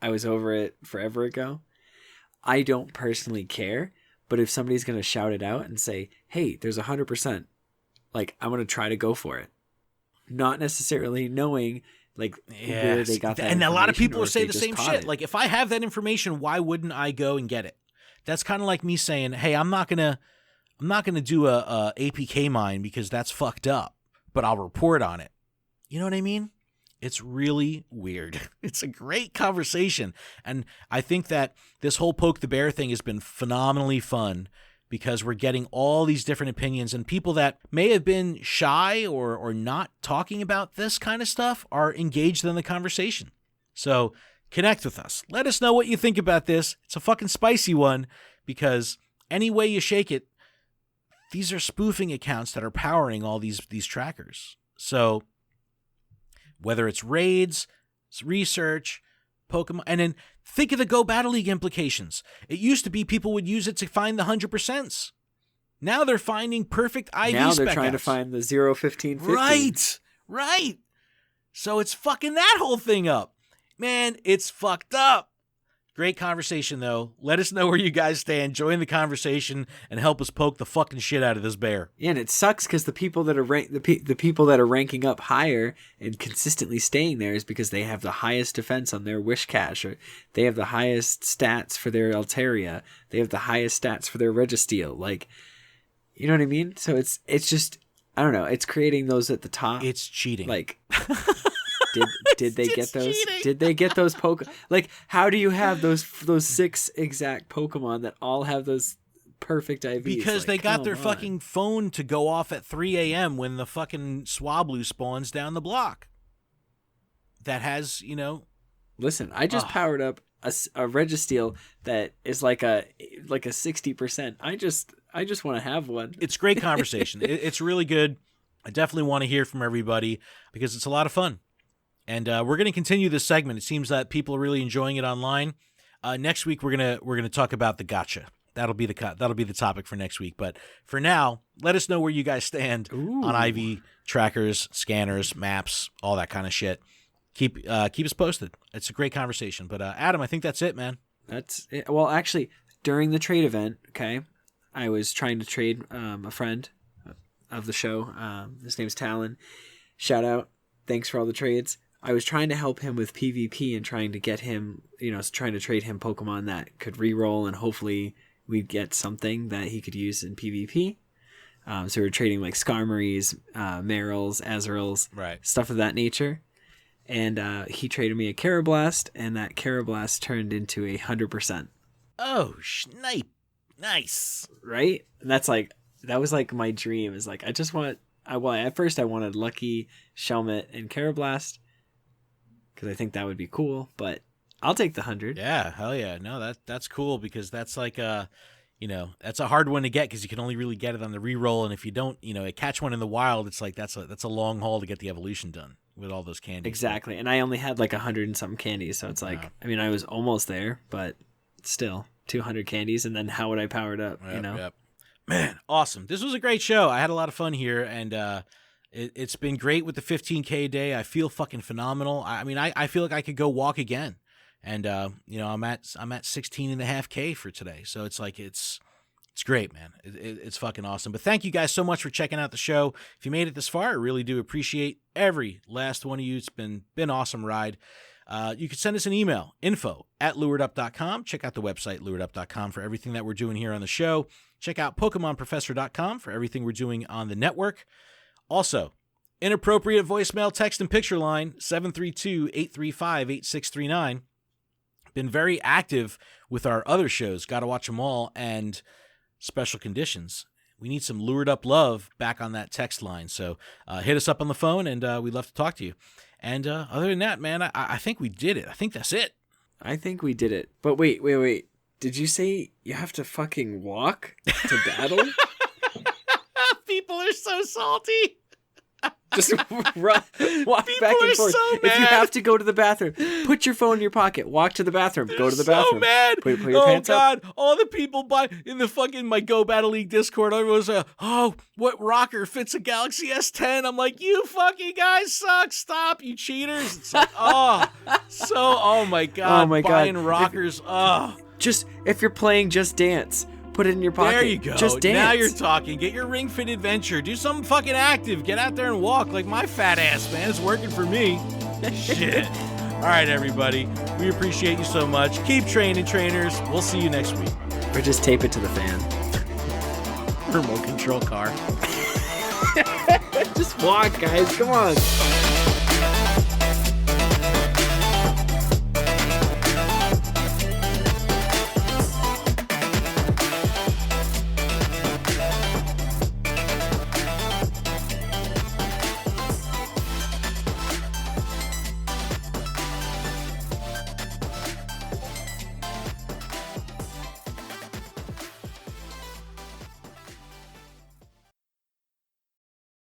B: I was over it forever ago. I don't personally care, but if somebody's going to shout it out and say, hey, there's 100%, like, I'm going to try to go for it. Not necessarily knowing, like, where they got that.
A: And a lot of people say the same shit.
B: It.
A: Like, if I have that information, why wouldn't I go and get it? That's kind of like me saying, hey, I'm not going to do a APK mine because that's fucked up, but I'll report on it. You know what I mean? It's really weird. It's a great conversation. And I think that this whole Poke the Bear thing has been phenomenally fun because we're getting all these different opinions, and people that may have been shy or not talking about this kind of stuff are engaged in the conversation. So connect with us. Let us know what you think about this. It's a fucking spicy one because any way you shake it, these are spoofing accounts that are powering all these trackers. So whether it's raids, research, Pokemon, and then think of the Go Battle League implications. It used to be people would use it to find the 100%. Now they're finding perfect IV spec
B: Now they're trying to find the 0, 15, 15.
A: Right. So it's fucking that whole thing up. Man, it's fucked up. Great conversation, though. Let us know where you guys stand. Join the conversation and help us poke the fucking shit out of this bear.
B: Yeah, and it sucks because the people that are the people that are ranking up higher and consistently staying there is because they have the highest defense on their Wish Cache, or they have the highest stats for their Altaria, they have the highest stats for their Registeel. Like, you know what I mean? So it's just, I don't know. It's creating those at the top.
A: It's cheating.
B: Like. Did they get those? Cheating. Did they get those Like, how do you have those 6 exact Pokemon that all have those perfect IVs?
A: Because they got their fucking phone to go off at 3 a.m. when the fucking Swablu spawns down the block. That has, you know.
B: Listen, I just powered up a Registeel that is like a 60%. I just want to have one.
A: It's great conversation. It's really good. I definitely want to hear from everybody because it's a lot of fun. And we're going to continue this segment. It seems that people are really enjoying it online. Next week we're gonna talk about the gacha. That'll be the topic for next week. But for now, let us know where you guys stand on IV trackers, scanners, maps, all that kind of shit. Keep us posted. It's a great conversation. But Adam, I think that's it, man.
B: That's it. Well, actually, during the trade event, okay, I was trying to trade a friend of the show. His name's Talon. Shout out. Thanks for all the trades. I was trying to help him with PvP and trying to get him, trying to trade him Pokemon that could reroll, and hopefully we'd get something that he could use in PvP. So we were trading like Skarmories, Merrills, Azraels,
A: right,
B: stuff of that nature. And he traded me a Carablast, and that Carablast turned into 100%.
A: Oh, snipe. Nice.
B: Right? And that was like my dream, is like, at first I wanted Lucky, Shelmet, and Carablast, because I think that would be cool, but I'll take the 100.
A: Yeah, hell yeah. No, that's cool, because that's like that's a hard one to get, because you can only really get it on the reroll, and if you don't, catch one in the wild, it's like that's a long haul to get the evolution done with all those candies.
B: Exactly, and I only had like 100 and some candies, so it's like, I was almost there, but still 200 candies, and then how would I power it up?
A: Yep. Man, awesome. This was a great show. I had a lot of fun here, and it's been great with the 15K a day. I feel fucking phenomenal. I feel like I could go walk again. And, I'm at 16.5K for today. So it's like, it's great, man. It's fucking awesome. But thank you guys so much for checking out the show. If you made it this far, I really do appreciate every last one of you. It's been awesome ride. You can send us an email, info@luredup.com. Check out the website, luredup.com, for everything that we're doing here on the show. Check out PokemonProfessor.com for everything we're doing on the network. Also, inappropriate voicemail, text, and picture line, 732-835-8639. Been very active with our other shows, Gotta Watch Them All, and Special Conditions. We need some Lured Up love back on that text line. So hit us up on the phone, and we'd love to talk to you. And other than that, man, I think we did it. I think that's it.
B: I think we did it. But wait. Did you say you have to fucking walk to battle?
A: People are so salty.
B: Just walk
A: People
B: back and
A: are
B: forth.
A: so
B: If you
A: mad.
B: have to go to the bathroom, put your phone in your pocket. Walk to the bathroom. Go to the bathroom.
A: So mad.
B: Put your pants up.
A: God. All the people in the fucking my Go Battle League Discord, everyone's what rocker fits a Galaxy S10? I'm like, you fucking guys suck. Stop, you cheaters. It's like, oh my God. Buying rockers.
B: Just if you're playing Just Dance, put it in your pocket.
A: There you go.
B: Just Dance.
A: Now you're talking. Get your Ring Fit Adventure. Do something fucking active. Get out there and walk like my fat ass, man. It's working for me. Shit. All right, everybody. We appreciate you so much. Keep training, trainers. We'll see you next week.
B: Or just tape it to the fan.
A: Remote control car.
B: Just walk, guys. Come on.